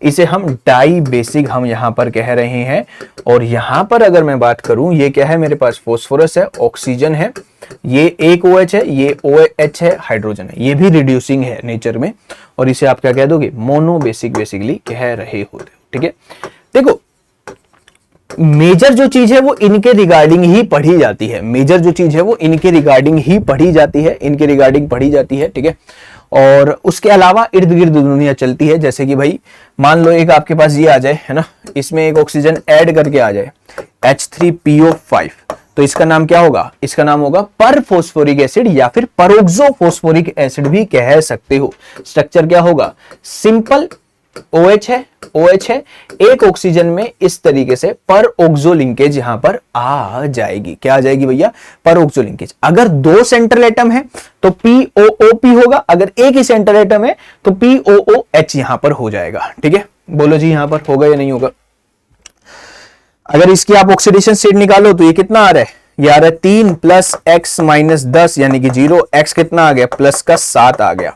इसे हम डाई बेसिक हम यहां पर कह रहे हैं। और यहां पर अगर मैं बात करूं, ये क्या है मेरे पास, फोस्फोरस है, ऑक्सीजन है, ये एक OH है, ये OH है, हाइड्रोजन है, ये भी रिड्यूसिंग है नेचर में, और इसे आप क्या कह दोगे, मोनो बेसिक बेसिकली कह रहे होते हो, ठीक है। देखो मेजर जो चीज है वो इनके रिगार्डिंग ही पढ़ी जाती है, मेजर जो चीज है वो इनके रिगार्डिंग ही पढ़ी जाती है, इनके रिगार्डिंग पढ़ी जाती है, ठीक है। और उसके अलावा इर्द गिर्द दुनिया चलती है, जैसे कि भाई मान लो एक आपके पास ये आ जाए, है ना, इसमें एक ऑक्सीजन ऐड करके आ जाए H3PO5, तो इसका नाम क्या होगा, इसका नाम होगा पर फोस्फोरिक एसिड या फिर परोक्सो फोस्फोरिक एसिड भी कह सकते हो। स्ट्रक्चर क्या होगा, सिंपल OH है, OH है, एक ऑक्सीजन में इस तरीके से पर ऑक्सो लिंकेज यहां पर आ जाएगी, क्या आ जाएगी भैया, पर ऑक्सो लिंकेज। अगर 2 सेंट्रल एटम है तो POOP होगा, अगर एक ही सेंट्रल एटम है तो POOH यहां पर हो जाएगा, ठीक है। बोलो जी यहां पर होगा या नहीं होगा। अगर इसकी आप ऑक्सीडेशन स्टेट निकालो तो ये कितना आ रहा है, ये आ रहा है 3 + x - 10 यानी कि 0, x कितना आ गया, प्लस का 7 आ गया।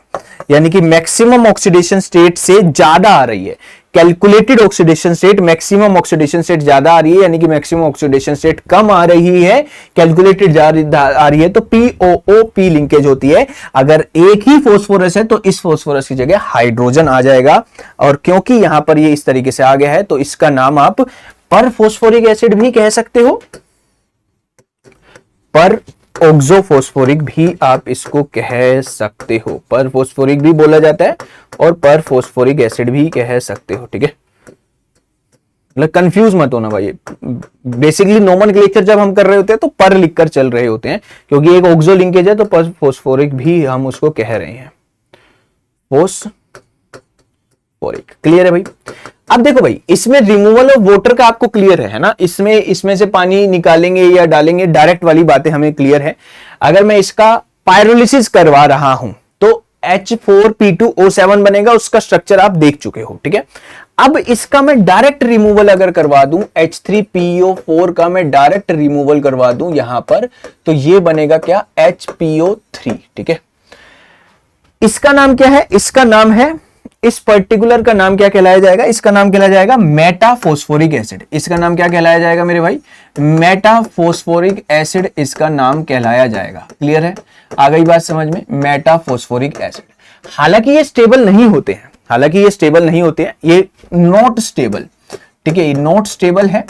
यानी कि मैक्सिमम ऑक्सीडेशन स्टेट से ज्यादा आ रही है। Calculated oxidation state maximum oxidation state ज्यादा आ रही है, यानी कि मैक्सिमम ऑक्सीडेशन स्टेट कम आ रही है, कैलकुलेटेड आ रही है, तो POO-P लिंकेज होती है। अगर एक ही फोस्फोरस है तो इस फोस्फोरस की जगह हाइड्रोजन आ जाएगा, और क्योंकि यहां पर ये इस तरीके से आ गया है तो इसका नाम आप पर फोस्फोरिक एसिड भी कह सकते हो, पर ऑक्सोफोस्फोरिक भी आप इसको कह सकते हो। पर फोस्फोरिक भी बोला जाता है और पर फोस्फोरिक एसिड भी कह सकते हो, ठीक है। मतलब कंफ्यूज मत होना भाई, बेसिकली नोमेनक्लेचर जब हम कर रहे होते हैं तो पर लिखकर चल रहे होते हैं, क्योंकि एक ऑक्सो लिंकेज है तो पर फोस्फोरिक भी हम उसको कह रहे हैं, फोस्फोरिक। क्लियर है भाई। अब देखो भाई, इसमें रिमूवल ऑफ वाटर का आपको क्लियर है ना, इसमें से पानी निकालेंगे या डालेंगे, डायरेक्ट वाली बातें हमें क्लियर है। अगर मैं इसका पायरोलिसिस करवा रहा हूं तो H4P2O7 बनेगा, उसका स्ट्रक्चर आप देख चुके हो, ठीक है। अब इसका मैं डायरेक्ट रिमूवल अगर करवा दूं, H3PO4 का मैं डायरेक्ट रिमूवल करवा दूं यहां पर, तो ये बनेगा क्या, HPO3, ठीक है। इसका नाम क्या है, इसका नाम है, इस पर्टिकुलर का नाम क्या कहलाया जाएगा, इसका नाम कहलाया जाएगा मेटाफॉस्फोरिक एसिड। इसका नाम क्या कहलाया जाएगा मेरे भाई, मेटाफॉस्फोरिक एसिड इसका नाम कहलाया जाएगा। क्लियर है, आ गई बात समझ में, मेटाफॉस्फोरिक एसिड। हालांकि ये स्टेबल नहीं होते हैं, ये नॉट स्टेबल, ठीक है, ये नॉट स्टेबल है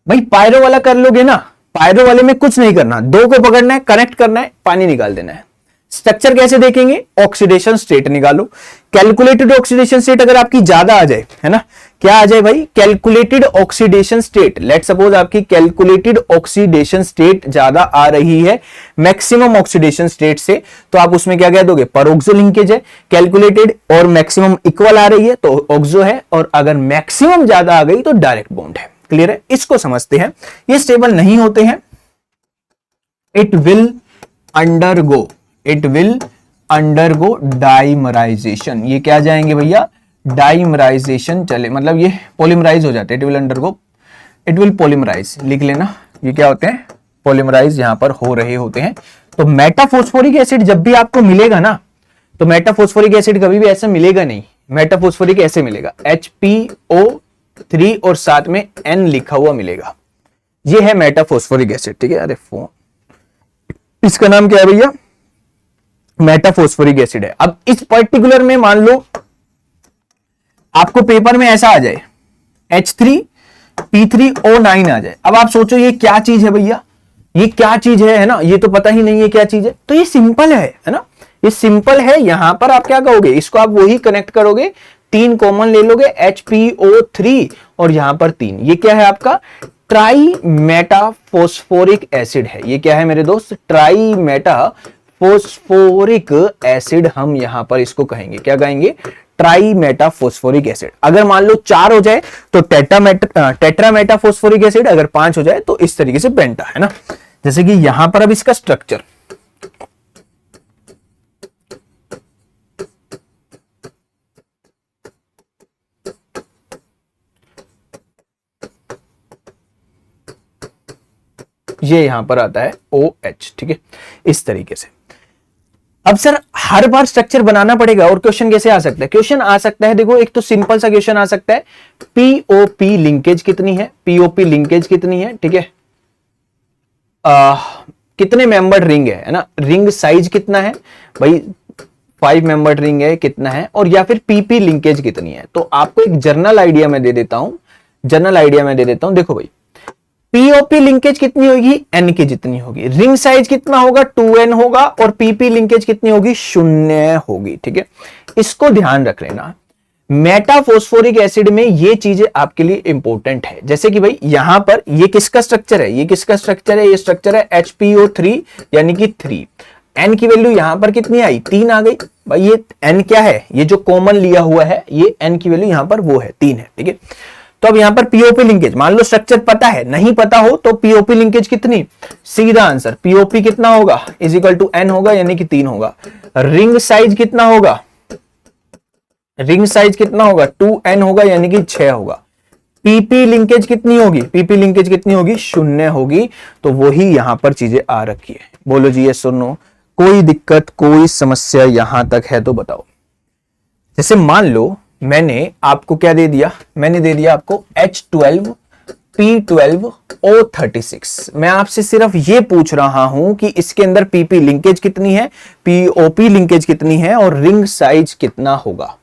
भाई। पायरो वाला कर लोगे ना, पायरो वाले में कुछ नहीं करना, दो को पकड़ना है, कनेक्ट करना है, पानी निकाल देना है। स्ट्रक्चर कैसे देखेंगे, ऑक्सीडेशन स्टेट निकालो। कैलकुलेटेड ऑक्सीडेशन स्टेट अगर आपकी ज्यादा आ जाए, है ना, क्या आ जाए भाई, calculated oxidation state, let suppose आपकी कैलकुलेटेड ऑक्सीडेशन स्टेट ज्यादा आ रही है मैक्सिमम ऑक्सीडेशन स्टेट से, तो आप उसमें क्या कह दोगे, परोक्सो लिंकेज है। कैलकुलेटेड और मैक्सिमम इक्वल आ रही है तो ऑक्सो है, और अगर मैक्सिमम ज्यादा आ गई तो डायरेक्ट बॉन्ड है। क्लियर है, इसको समझते हैं। ये स्टेबल नहीं होते हैं, इट विल अंडरगो डाइमराइजेशन। ये क्या जाएंगे भैया, डाइमराइजेशन चले, मतलब ये पॉलीमराइज हो जाते हैं। इट विल पॉलीमराइज, लिख लेना, ये क्या होते हैं, पॉलीमराइज यहां पर हो रहे होते हैं। तो मेटाफॉस्फोरिक एसिड जब भी आपको मिलेगा ना, तो मेटाफॉस्फोरिक एसिड कभी भी ऐसे मिलेगा नहीं, मेटाफॉस्फोरिक ऐसे मिलेगा, HPO3 और साथ में N लिखा हुआ मिलेगा। ये है मेटाफॉस्फोरिक एसिड, ठीक है। अरे फोन, इसका नाम क्या है भैया, मेटाफॉस्फोरिक एसिड है। अब इस पर्टिकुलर में मान लो आपको पेपर में ऐसा आ जाए H3P3O9 आ जाए। अब आप सोचो ये क्या चीज है भैया, ये क्या चीज है ना, ये तो पता ही नहीं है क्या चीज है। तो ये सिंपल है ना, ये सिंपल है। यहां पर आप क्या कहोगे, इसको आप वही कनेक्ट करोगे, 3 कॉमन ले लोगे, HPO3 और यहां पर 3, ये क्या है आपका, ट्राई मेटाफॉस्फोरिक एसिड है। ये क्या है मेरे दोस्त, ट्राई मेटाफॉस्फोरिक एसिड, हम यहां पर इसको कहेंगे, क्या कहेंगे, ट्राई मेटाफॉस्फोरिक एसिड। अगर मान लो 4 हो जाए तो टेट्रा मेटाफॉस्फोरिक एसिड, अगर 5 हो जाए तो इस तरीके से पेंटा, है ना। जैसे कि यहां पर अब इसका स्ट्रक्चर, ये यहां पर आता है OH, ठीक है, इस तरीके से। अब सर हर बार स्ट्रक्चर बनाना पड़ेगा, और क्वेश्चन कैसे आ सकता है, क्वेश्चन आ सकता है, देखो एक तो सिंपल सा क्वेश्चन आ सकता है, POP लिंकेज कितनी है, POP लिंकेज कितनी है, ठीक है, कितने मेंबर्ड रिंग है ना, रिंग साइज कितना है भाई, 5 मेंबर्ड रिंग है कितना है, और या फिर PP लिंकेज कितनी है। तो आपको एक जर्नल आइडिया में दे देता हूं, देखो भाई, POP लिंकेज कितनी होगी, N की जितनी होगी, रिंग साइज कितना होगा, 2N होगा, और PP लिंकेज कितनी होगी, 0 होगी, ठीक है। इसको ध्यान रख लेना। मेटाफॉस्फोरिक एसिड में ये चीजें आपके लिए इंपॉर्टेंट है। जैसे कि भाई यहां पर ये किसका स्ट्रक्चर है, ये स्ट्रक्चर है HPO3 यानी कि 3। N की वैल्यू यहां पर कितनी आई, 3 आ गई भाई। ये N क्या है, ये जो कॉमन लिया हुआ है, ये N की वैल्यू यहां पर वो है 3 है, ठीक है। तो अब यहां पर POP लिंकेज, मान लो स्ट्रक्चर पता है, नहीं पता हो तो POP लिंकेज कितनी, सीधा आंसर POP कितना होगा, इज इक्वल टू N होगा, यानी कि 3 होगा। रिंग साइज कितना होगा, 2N होगा, यानी कि 6 होगा। PP लिंकेज कितनी होगी, 0 होगी। तो वही यहां पर चीजें आ रखी है। बोलो जी यस और नो, कोई दिक्कत, कोई समस्या यहां तक है तो बताओ। जैसे मान लो मैंने आपको क्या दे दिया, मैंने दे दिया आपको H12 P12 O36। मैं आपसे सिर्फ ये पूछ रहा हूं कि इसके अंदर PP लिंकेज कितनी है, POP लिंकेज कितनी है और रिंग साइज कितना होगा।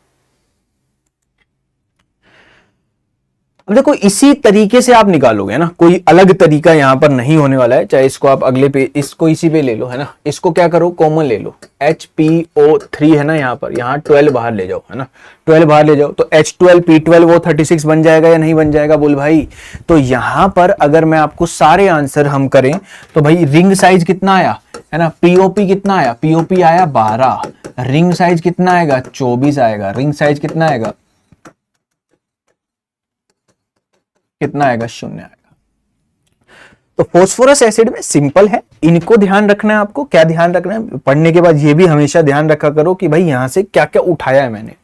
अब देखो इसी तरीके से आप निकालोगे ना, कोई अलग तरीका यहां पर नहीं होने वाला है। चाहे इसको आप अगले पे, इसको इसी पे ले लो, है ना। इसको क्या करो, कॉमन ले लो, HPO3 है ना, यहां पर, यहां 12 बाहर ले जाओ, है ना, 12 बाहर ले जाओ तो H12 P12 O36 बन जाएगा या नहीं बन जाएगा, बोल भाई। तो यहां पर अगर मैं आपको सारे आंसर हम करें तो भाई रिंग साइज कितना आया, है ना, POP कितना आया, POP आया 12, रिंग साइज कितना आएगा 24 आएगा, रिंग साइज कितना आएगा, कितना आएगा, 0 आएगा। तो फास्फोरस एसिड में सिंपल है, इनको ध्यान रखना है आपको। क्या ध्यान रखना है, पढ़ने के बाद ये भी हमेशा ध्यान रखा करो कि भाई यहां से क्या क्या उठाया है मैंने।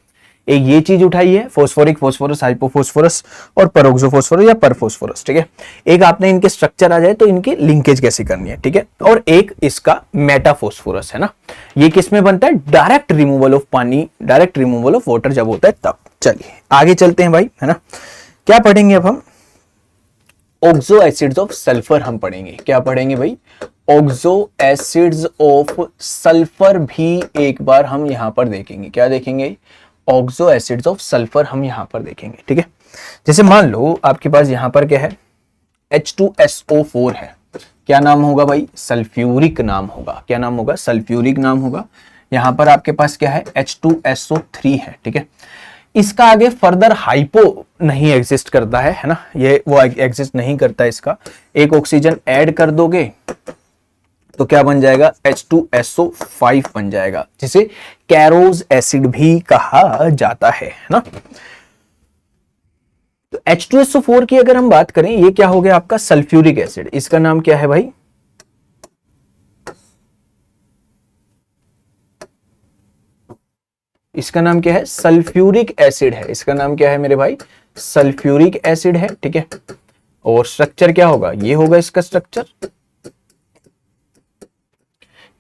एक ये चीज उठाई है, फोस्फोरिक फोस्फोरस, हाइपोफोस्फोरस और परोक्सोफोस्फोरस या परफोस्फोरस, ठीक है। एक आपने इनके स्ट्रक्चर आ जाए तो इनकी लिंकेज कैसे करनी है, ठीक है। और एक इसका मेटाफोस्फोरस है ना, ये किस में बनता है, डायरेक्ट रिमूवल ऑफ पानी, डायरेक्ट रिमूवल ऑफ वाटर जब होता है तब। चलिए आगे चलते हैं भाई, है ना। क्या पढ़ेंगे अब हम, ऑक्सो एसिड्स ऑफ सल्फर हम पढ़ेंगे। क्या पढ़ेंगे भाई, ऑक्सो एसिड्स ऑफ सल्फर भी एक बार हम यहां पर देखेंगे। क्या देखेंगे, ऑक्सो एसिड्स ऑफ सल्फर हम यहां पर देखेंगे, ठीक है। जैसे मान लो आपके पास यहां पर क्या है, H2SO4 है, क्या नाम होगा भाई, सल्फ्यूरिक नाम होगा। क्या नाम होगा, सल्फ्यूरिक नाम होगा। यहां पर आपके पास क्या है, H2SO3 है, ठीक है। इसका आगे फर्दर हाइपो नहीं एग्जिस्ट करता है ना, ये वो एग्जिस्ट नहीं करता। इसका एक ऑक्सीजन ऐड कर दोगे तो क्या बन जाएगा, H2SO5 बन जाएगा, जिसे कैरोज एसिड भी कहा जाता है ना। तो H2SO4 की अगर हम बात करें, ये क्या हो गया आपका, सल्फ्यूरिक एसिड। इसका नाम क्या है भाई, इसका नाम क्या है, सल्फ्यूरिक एसिड है। इसका नाम क्या है मेरे भाई, सल्फ्यूरिक एसिड है, ठीक है। और स्ट्रक्चर क्या होगा, ये होगा इसका स्ट्रक्चर।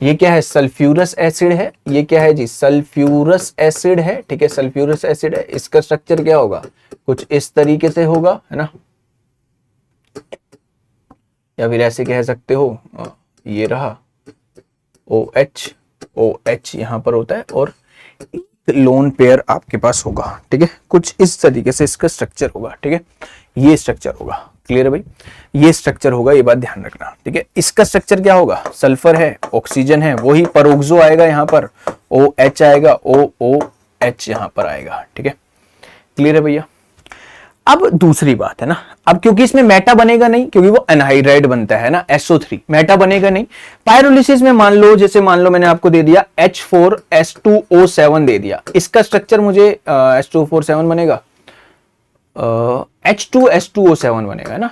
ये क्या है, सल्फ्यूरस एसिड है। ये क्या है जी, सल्फ्यूरस एसिड है, ठीक है, सल्फ्यूरस एसिड है। इसका स्ट्रक्चर क्या होगा, कुछ इस तरीके से होगा, है ना, या फिर ऐसे कह सकते हो, ये रहा OH, OH यहां पर होता है और लोन पेयर आपके पास होगा, ठीक है। कुछ इस तरीके से इसका स्ट्रक्चर होगा, ठीक है। ये स्ट्रक्चर होगा, क्लियर है भाई, ये स्ट्रक्चर होगा, ये बात ध्यान रखना, ठीक है। इसका स्ट्रक्चर क्या होगा, सल्फर है, ऑक्सीजन है, वही परोक्सो आएगा यहां पर, OH आएगा, OOH यहां पर आएगा, ठीक है। क्लियर है भैया। अब दूसरी बात है ना, अब क्योंकि इसमें मेटा बनेगा नहीं, क्योंकि वो एनहाइड्राइड बनता है ना, SO3, मेटा बनेगा नहीं। पायरोलिसिस में मान लो, जैसे मान लो मैंने आपको दे दिया H4S2O7 दे दिया, इसका स्ट्रक्चर मुझे H2O47 बनेगा, H2S2O7 बनेगा, है ना,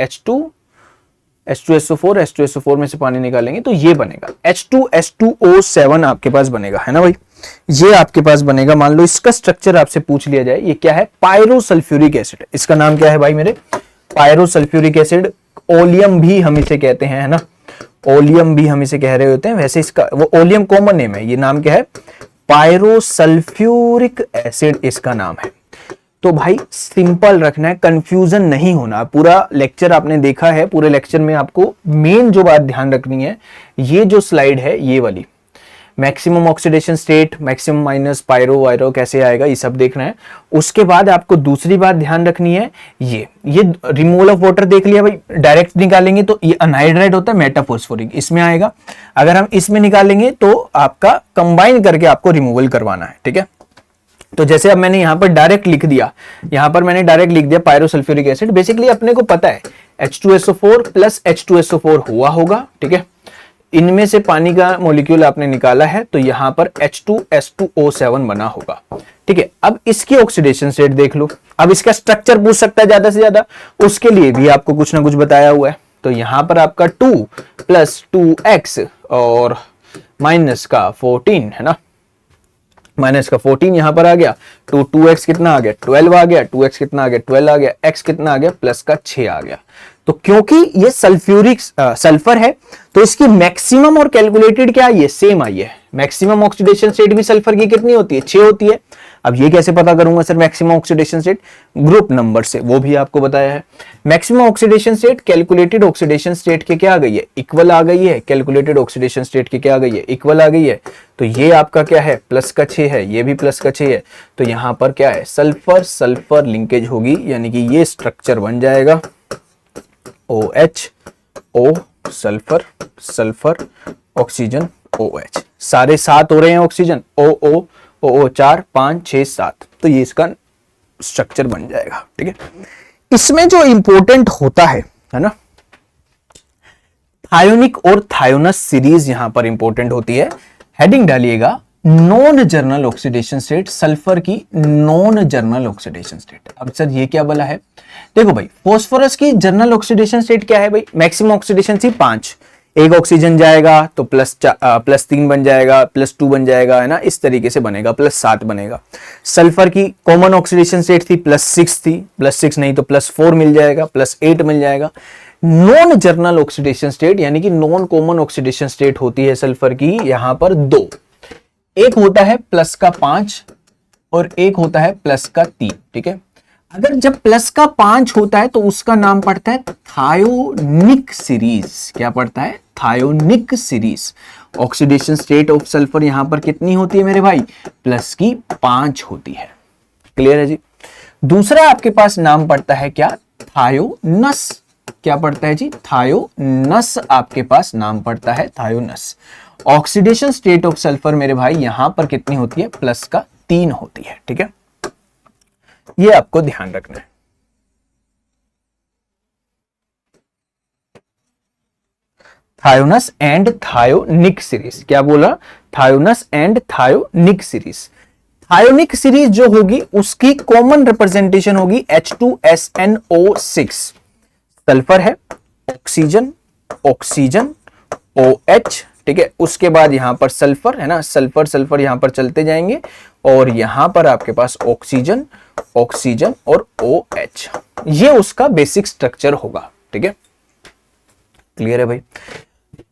H2SO4, H2SO4 में से पानी निकालेंगे तो ये बनेगा H2S2O7 आपके पास बनेगा, है ना भाई। ये आपके पास बनेगा। मान लो इसका स्ट्रक्चर आपसे पूछ लिया जाए, ये क्या है, पायरोसल्फ्यूरिक एसिड। इसका नाम क्या है भाई मेरे, पायरोसल्फ्यूरिक एसिड। ओलियम भी हम इसे कहते हैं, है ना, ओलियम भी हम इसे कह रहे होते हैं। वैसे इसका वो ओलियम कॉमन नेम है, ये नाम क्या है, पायरोसल्फ्यूरिक एसिड इसका नाम है। तो भाई सिंपल रखना है, कंफ्यूजन नहीं होना। पूरा लेक्चर आपने देखा है, पूरे लेक्चर में आपको मेन जो बात ध्यान रखनी है, ये जो स्लाइड है ये वाली, maximum oxidation state, maximum minus, pyro वायरो कैसे आएगा, ये सब देखना है। उसके बाद आपको दूसरी बात ध्यान रखनी है, ये रिमूवल ऑफ वाटर देख लिया भाई, डायरेक्ट निकालेंगे तो ये अनहाइड्राइड होता है, मेटाफोस्फोरिक इसमें आएगा। अगर हम इसमें निकालेंगे तो आपका कंबाइन करके आपको रिमूवल करवाना है, ठीक है। तो जैसे अब मैंने यहां पर डायरेक्ट लिख दिया, यहां पर मैंने डायरेक्ट लिख दिया पायरोसल्फ्यूरिक एसिड। बेसिकली अपने को पता है H2SO4 प्लस H2SO4 हुआ होगा, ठीक है। इनमें से पानी का मॉलिक्यूल आपने निकाला है तो यहां पर H2S2O7 बना होगा, ठीक है। अब इसकी ऑक्सीडेशन स्टेट देख लो। अब इसका स्ट्रक्चर पूछ सकता है ज्यादा से ज्यादा, उसके लिए भी आपको कुछ ना कुछ बताया हुआ है। तो यहां पर आपका 2 + 2x और माइनस का 14, है ना, माइनस का 14 यहां पर आ गया। 2x कितना आ गया, 12 आ गया, 2x कितना आ गया, 12 आ गया, x कितना आ गया, प्लस का 6 आ गया। तो क्योंकि ये सल्फ्यूरिक सल्फर है तो इसकी मैक्सिमम और कैलकुलेटेड क्या आई है, सेम आई है। मैक्सिमम ऑक्सीडेशन स्टेट भी सल्फर की कितनी होती है, 6 होती है। अब ये कैसे पता करूंगा sir maximum oxidation state, group number से, वो भी आपको बताया है। Maximum oxidation state calculated oxidation state के क्या आ गई है, इक्वल आ गई है। कैलकुलेटेड ऑक्सीडेशन स्टेट के क्या आ गई है, इक्वल आ गई है। तो ये आपका क्या है, प्लस का 6 है, ये भी प्लस का 6 है। तो यहां पर क्या है, सल्फर सल्फर लिंकेज होगी, यानी कि ये स्ट्रक्चर बन जाएगा OH O sulphur sulphur oxygen OH, सारे 7 हो रहे हैं ऑक्सीजन, OO OO 4 5 6 7, तो ये इसका स्ट्रक्चर बन जाएगा। ठीक है, इसमें जो इंपॉर्टेंट होता है ना, थायोनिक और थायोनस सीरीज यहां पर इंपॉर्टेंट होती है। हेडिंग डालिएगा non journal oxidation state, sulphur की नॉन जर्नल ऑक्सीडेशन स्टेट। अब सर ये क्या बोला है, देखो भाई फास्फोरस की जर्नल ऑक्सीडेशन स्टेट क्या है भाई, मैक्सिमम ऑक्सीडेशन सी 5, एक ऑक्सीजन जाएगा तो +3 बन जाएगा, +2 बन जाएगा, है ना, इस तरीके से बनेगा, +7 बनेगा। सल्फर की कॉमन ऑक्सीडेशन स्टेट थी +6 थी, +6 नहीं तो +4 मिल जाएगा, +8 मिल जाएगा। नॉन जर्नल ऑक्सीडेशन स्टेट यानी कि नॉन कॉमन ऑक्सीडेशन स्टेट होती है सल्फर की यहां पर 2, एक होता है +5 और एक होता है +3। ठीक है, अगर जब +5 होता है तो उसका नाम पड़ता है थायोनिक सीरीज। क्या पड़ता है, thionic series. Oxidation state of sulphur यहां पर कितनी होती है मेरे भाई, +5 होती है। क्लियर है जी। दूसरा आपके पास नाम पड़ता है क्या, थायोनस। क्या पड़ता है जी, थायोनस आपके पास नाम पड़ता है, thionous. Oxidation state of sulphur मेरे भाई यहां पर कितनी होती है, +3 होती है। ठीक है, ये आपको ध्यान रखना है। थायोनस एंड थायोनिक सीरीज, क्या बोला, thionous and thionic series. Thionic series जो होगी उसकी कॉमन रिप्रेजेंटेशन होगी H2SNO6। सल्फर है, ऑक्सीजन ऑक्सीजन OH, ठीक है, उसके बाद यहां पर सल्फर है ना, सल्फर सल्फर यहां पर चलते जाएंगे और यहां पर आपके पास ऑक्सीजन ऑक्सीजन और OH, ये उसका बेसिक स्ट्रक्चर होगा। ठीक है, क्लियर है भाई।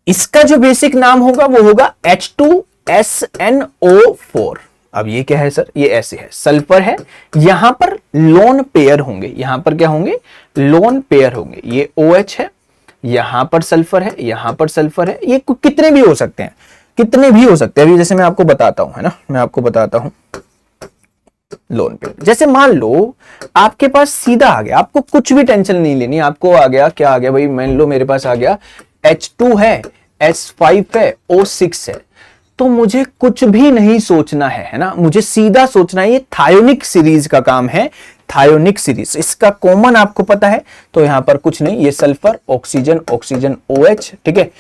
इसका जो बेसिक नाम होगा वो होगा H2SNO4। अब ये क्या है सर, ये ऐसे है, सल्फर है, यहां पर लोन पेयर होंगे, यहां पर क्या होंगे, लोन पेयर होंगे। ये OH है, यहां पर सल्फर है, यहां पर सल्फर है, ये कितने भी हो सकते हैं, कितने भी हो सकते हैं। अभी जैसे मैं आपको बताता हूं, है ना, मैं आपको बताता हूं लोन पेयर। जैसे मान लो आपके पास सीधा आ गया, आपको कुछ भी टेंशन नहीं लेनी, आपको आ गया, क्या आ गया भाई, मान लो मेरे पास आ गया H2 है, S5 है, O6 है, तो मुझे कुछ भी नहीं सोचना है ना, मुझे सीधा सोचना है। ये थायोनिक सीरीज का काम है, थायोनिक सीरीज। इसका कॉमन आपको पता है, तो यहां पर कुछ नहीं, ये सल्फर ऑक्सीजन ऑक्सीजन OH, ठीक है,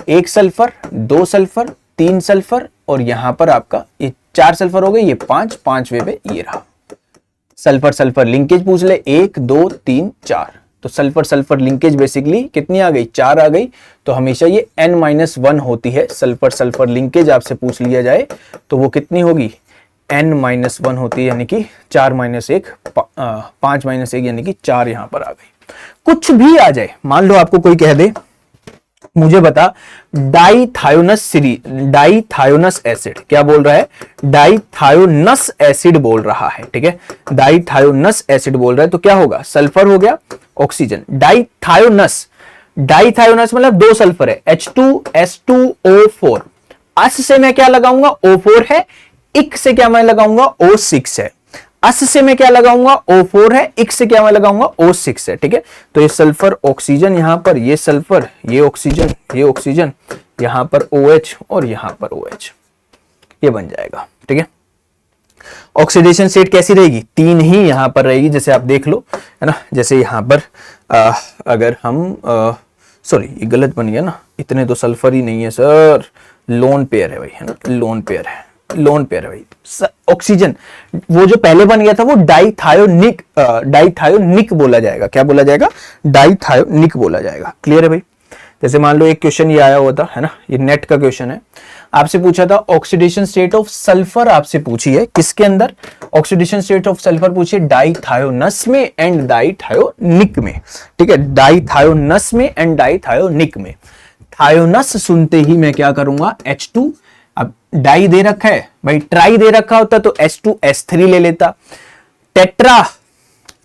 एक सल्फर, 2 सल्फर, 3 सल्फर और यहां पर आपका ये 4 सल्फर हो गए, ये 5, 5वें पे ये रहा। सल्फर सल्फर लिंकेज पूछ ले, 1 2 3 4, तो सल्फर सल्फर लिंकेज बेसिकली कितनी आ गई, 4 आ गई। तो हमेशा ये N-1 होती है। सल्फर सल्फर लिंकेज आपसे पूछ लिया जाए तो वो कितनी होगी, N-1 होती है, यानी कि 4 - 1 5 - 1 यानी कि 4 यहां पर आ गई। कुछ भी आ जाए, मान लो आपको कोई कह दे मुझे बता डाइथायोनस सीरीज, डाइथायोनस एसिड, क्या बोल रहा है, डाइथायोनस एसिड बोल रहा है। ठीक है, डाइथायोनस एसिड बोल रहा है, तो क्या होगा, सल्फर हो गया ऑक्सीजन, डाइथायोनस, डाइथायोनस मतलब 2 सल्फर है, H2S2O4। अस से मैं क्या लगाऊंगा, O4 है, इक से क्या मैं लगाऊंगा, O6 है। अस से मैं क्या लगाऊंगा, O4 है, इक से क्या मैं लगाऊंगा, O6 है। ठीक है, तो ये सल्फर ऑक्सीजन, यहां पर ये सल्फर, ये ऑक्सीजन, ये ऑक्सीजन, यहां पर OH और यहां पर OH, ये बन जाएगा। ठीक है, ऑक्सीडेशन स्टेट कैसी रहेगी, 3 ही यहां पर रहेगी, जैसे आप देख लो, है ना। जैसे यहां पर अगर हम सॉरी ये गलत बन गया ना, इतने तो सल्फर ही नहीं है सर, लोन पेयर है भाई, है ना, लोन पेयर है, लोन पेयर है भाई। ऑक्सीजन वो जो पहले बन गया था वो डाइथायोनिक, डाइथायोनिक बोला जाएगा। क्या बोला जाएगा, डाइथायोनिक बोला जाएगा। क्लियर है भाई। जैसे मान लो एक क्वेश्चन ये आया हुआ था, है ना, ये नेट का क्वेश्चन है, आपसे पूछा था ऑक्सीडेशन स्टेट ऑफ सल्फर, आपसे पूछी है किसके अंदर, ऑक्सीडेशन स्टेट ऑफ सल्फर पूछिए डाइथायोनस में एंड डाइथायोनिक में, ठीक है, डाइथायोनस में एंड डाइथायोनिक में। थायोनस सुनते ही मैं क्या करूंगा, H2, अब डाई दे रखा है भाई, ट्राई दे रखा होता तो H2S3 ले लेता, टेट्रा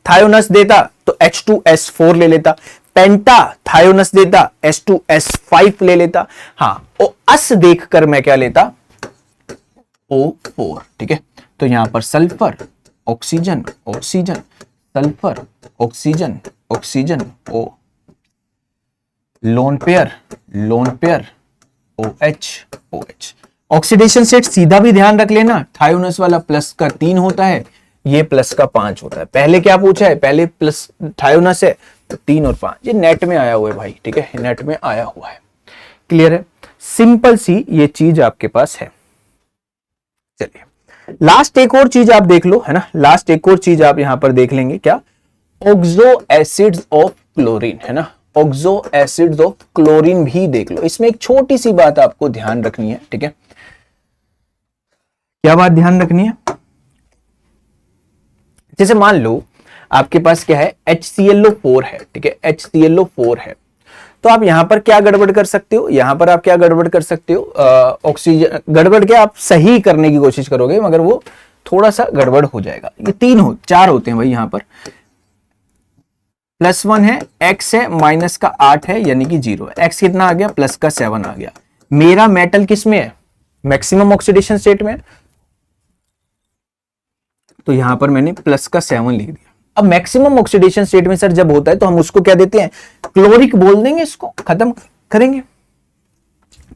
थायोनस देता तो H2S4 ले लेता, पेंटा थायोनस देता H2S5 ले लेता, हाँ, और अस देखकर मैं क्या लेता, O4, ठीक है। तो यहां पर sulphur oxygen oxygen, sulphur oxygen oxygen, O lone pair OH OH। Oxidation state सीधा भी ध्यान रख लेना, थायोनस वाला प्लस का 3 होता है, ये प्लस का 5 होता है। पहले क्या पूछा है, पहले प्लस थायोनस है तो 3 और 5, ये नेट में आया हुआ है भाई, ठीक है, नेट में आया हुआ है। क्लियर है, सिंपल सी ये चीज आपके पास है। चलिए लास्ट एक और चीज आप देख लो, है ना, लास्ट एक और चीज आप यहां पर देख लेंगे, क्या, ऑक्सो एसिड्स ऑफ क्लोरीन, है ना, ऑक्सो एसिड्स ऑफ क्लोरीन भी देख लो। इसमें एक छोटी सी बात आपको ध्यान रखनी है, ठीक है, क्या बात ध्यान रखनी है, जैसे मान लो आपके पास क्या है, HClO4 है, ठीक है, HClO4 है, तो आप यहां पर क्या गड़बड़ कर सकते हो, यहां पर आप क्या गड़बड़ कर सकते हो, ऑक्सीजन गड़बड़ क्या, आप सही करने की कोशिश करोगे मगर वो थोड़ा सा गड़बड़ हो जाएगा। ये 4 होते हैं भाई, यहां पर +1 है, x है, माइनस का 8 है, यानी कि 0 है, x कितना आ गया, प्लस का 7 आ गया। मेरा मेटल किस में है, मैक्सिमम ऑक्सीडेशन स्टेट में, तो यहां पर मैंने प्लस का 7 लिख दिया। अब मैक्सिमम ऑक्सीडेशन स्टेट में सर जब होता है तो हम उसको क्या देते हैं, क्लोरिक बोल देंगे, इसको खत्म करेंगे,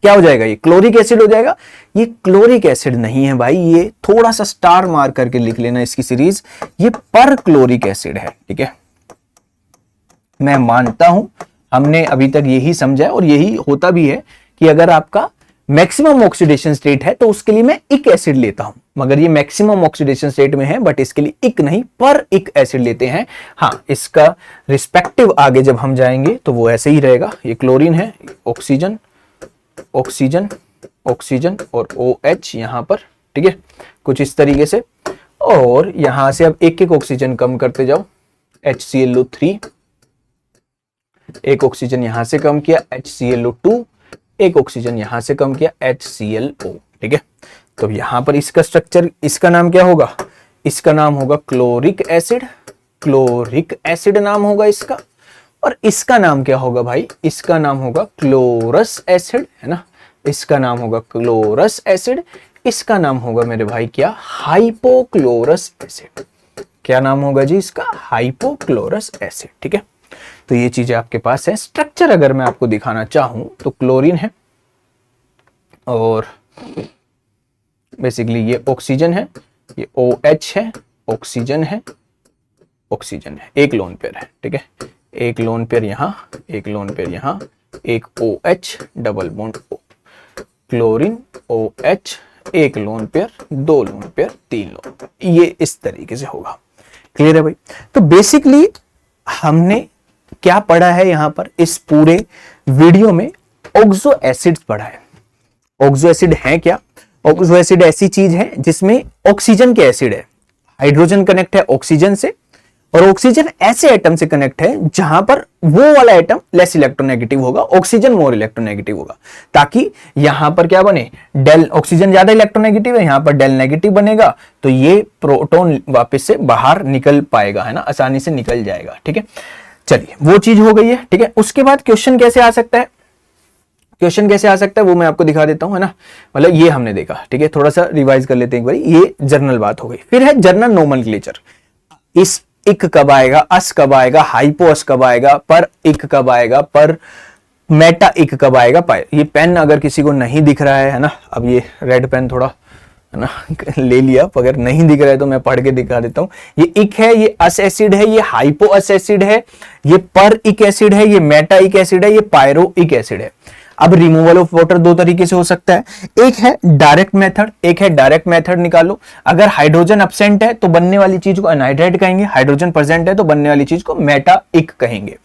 क्या हो जाएगा, ये क्लोरिक एसिड हो जाएगा। ये क्लोरिक एसिड नहीं है भाई, ये थोड़ा सा स्टार मार करके लिख लेना इसकी सीरीज, ये पर क्लोरिक एसिड है, ठीक है। मैं मानता हूं हमने अभी तक यही समझा है और यही होता भी है कि अगर आपका मैक्सिमम ऑक्सीडेशन स्टेट है तो उसके लिए मैं इक एसिड लेता हूं, मगर ये मैक्सिमम ऑक्सीडेशन स्टेट में है बट इसके लिए इक नहीं पर इक एसिड लेते हैं। हाँ, इसका रिस्पेक्टिव आगे जब हम जाएंगे तो वो ऐसे ही रहेगा, ये क्लोरीन है, ऑक्सीजन ऑक्सीजन ऑक्सीजन और OH यहां पर, ठीक है, कुछ इस तरीके से। और यहां से अब एक एक ऑक्सीजन कम करते जाओ, HClO3, एक ऑक्सीजन यहां से कम किया HClO2, एक ऑक्सीजन यहां से कम किया HClO, ठीक है। तो यहां पर इसका स्ट्रक्चर, इसका नाम क्या होगा, इसका नाम होगा क्लोरिक एसिड, क्लोरिक एसिड नाम होगा इसका, और इसका नाम क्या होगा भाई, इसका नाम होगा क्लोरस एसिड, है ना, इसका नाम होगा क्लोरस एसिड, इसका नाम होगा मेरे भाई क्या, हाइपोक्लोरस एसिड। क्या नाम होगा जी इसका, हाइपोक्लोरस एसिड, ठीक है। तो ये चीजें आपके पास है। स्ट्रक्चर अगर मैं आपको दिखाना चाहूं तो क्लोरीन है और बेसिकली ये ऑक्सीजन है, ये OH है, ऑक्सीजन है, ऑक्सीजन है, एक लोन पेयर है, ठीक है, एक लोन पेयर यहां, एक लोन पेयर यहां, एक OH double bond O, chlorine OH, एक lone pair, 2 lone pair, 3 lone pair, ये इस तरीके से होगा। क्लियर है भाई। तो बेसिकली हमने क्या पढ़ा है यहां पर इस पूरे वीडियो में, ऑक्सो एसिड्स पढ़ा है। ऑक्सो एसिड है क्या, ऑक्सो एसिड ऐसी चीज है जिसमें ऑक्सीजन के एसिड है, हाइड्रोजन कनेक्ट है ऑक्सीजन से, और ऑक्सीजन ऐसे एटम से कनेक्ट है जहां पर वो वाला एटम लेस इलेक्ट्रोनेगेटिव होगा, ऑक्सीजन मोर इलेक्ट्रोनेगेटिव होगा, ताकि यहां पर क्या बने, डेल, ऑक्सीजन ज्यादा इलेक्ट्रोनेगेटिव है, यहां पर डेल नेगेटिव बनेगा, तो ये प्रोटॉन वापस से बाहर निकल पाएगा, है ना, आसानी से निकल जाएगा, ठीक है। चलिए वो चीज हो गई है, ठीक है। उसके बाद क्वेश्चन कैसे आ सकता है, क्वेश्चन कैसे आ सकता है वो मैं आपको दिखा देता हूं, है ना, मतलब ये हमने देखा, ठीक है, थोड़ा सा रिवाइज कर लेते हैं एक बार, ये जर्नल बात हो गई। फिर है जर्नल नोमेनक्लेचर, इस इक कब आएगा, अस कब आएगा, हाइपो अस कब आएगा, पर इक कब आएगा, पर मेटा इक कब आएगा, पाए। ये पेन अगर किसी को नहीं दिख रहा है ना, अब ये रेड पेन थोड़ा है ना ले लिया, अगर नहीं दिख रहा है तो मैं पढ़ के दिखा देता हूं। ये इक है, ये अस एसिड है, ये हाइपो अस एसिड है, ये पर इक एसिड है, ये मेटा इक एसिड है, ये पायरो इक एसिड है। अब रिमूवल ऑफ वाटर 2 तरीके से हो सकता है, एक है डायरेक्ट मेथड, एक है डायरेक्ट मेथड निकालो। अगर हाइड्रोजन एब्सेंट है तो बनने वाली चीज को एनहाइड्राइड कहेंगे, हाइड्रोजन प्रेजेंट है तो बनने वाली चीज को मेटा इक कहेंगे।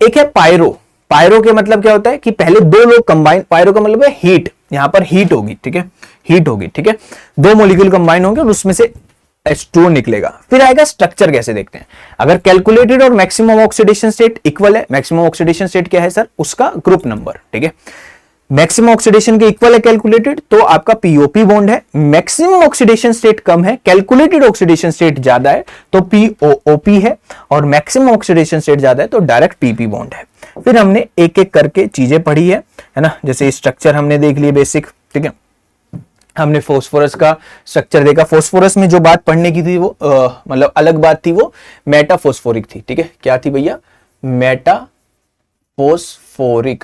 एक है पायरो, पायरो के मतलब क्या होता है कि पहले दो लोग कंबाइन, पायरो का मतलब है हीट, यहां पर हीट होगी, ठीक है, हीट होगी, ठीक है, दो मॉलिक्यूल कंबाइन होंगे और उसमें से H2O निकलेगा। फिर आएगा स्ट्रक्चर, कैसे देखते हैं। अगर कैलकुलेटेड और मैक्सिमम ऑक्सीडेशन स्टेट इक्वल है, मैक्सिमम ऑक्सीडेशन स्टेट क्या है सर, उसका ग्रुप नंबर, ठीक है, मैक्सिमम ऑक्सीडेशन के इक्वल है कैलकुलेटेड तो आपका पीओपी बॉन्ड है। मैक्सिमम ऑक्सीडेशन स्टेट कम है, कैलकुलेटेड ऑक्सीडेशन स्टेट ज्यादा है तो पीओओपी है, और मैक्सिमम ऑक्सीडेशन स्टेट ज्यादा है तो डायरेक्ट पीपी बॉन्ड है। फिर हमने एक एक करके चीजें पढ़ी है ना, जैसे स्ट्रक्चर हमने देख लिए बेसिक, ठीक है, हमने फोस्फोरस का स्ट्रक्चर देखा। फोस्फोरस में जो बात पढ़ने की थी वो मतलब अलग बात थी, वो मेटाफोस्फोरिक थी, ठीक है, क्या थी भैया, मेटाफोस्फोरिक,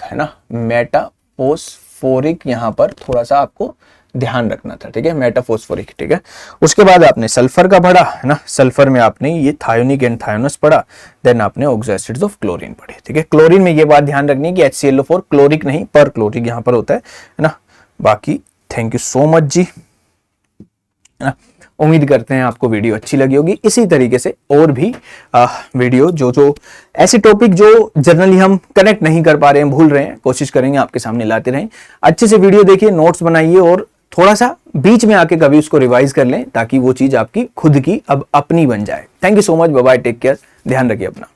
है ना, मेटाफोस्फोरिक, यहां पर थोड़ा सा आपको ध्यान रखना था, ठीक है, मेटाफोस्फोरिक, ठीक है। उसके बाद आपने सल्फर का पढ़ा, है ना, सल्फर में आपने ये थायोनिक एंड थायोनस पढ़ा, देन आपने ऑक्सो एसिड्स ऑफ क्लोरीन पढ़े, ठीक है। क्लोरीन में ये बात ध्यान रखनी है कि HClO4 क्लोरिक नहीं, पर क्लोरिक यहां पर होता है ना। बाकी थैंक यू सो मच जी, है ना, उम्मीद करते हैं आपको वीडियो अच्छी लगी होगी। इसी तरीके से और भी वीडियो जो ऐसे टॉपिक जो जनरली हम कनेक्ट नहीं कर पा रहे हैं, भूल रहे हैं, कोशिश करेंगे आपके सामने लाते रहें। अच्छे से वीडियो देखिए, नोट्स बनाइए और थोड़ा सा बीच में आके कभी उसको रिवाइज कर लें ताकि वो चीज आपकी खुद की अब अपनी बन जाए। Thank you so much, bye bye, take care, ध्यान रखिए अपना।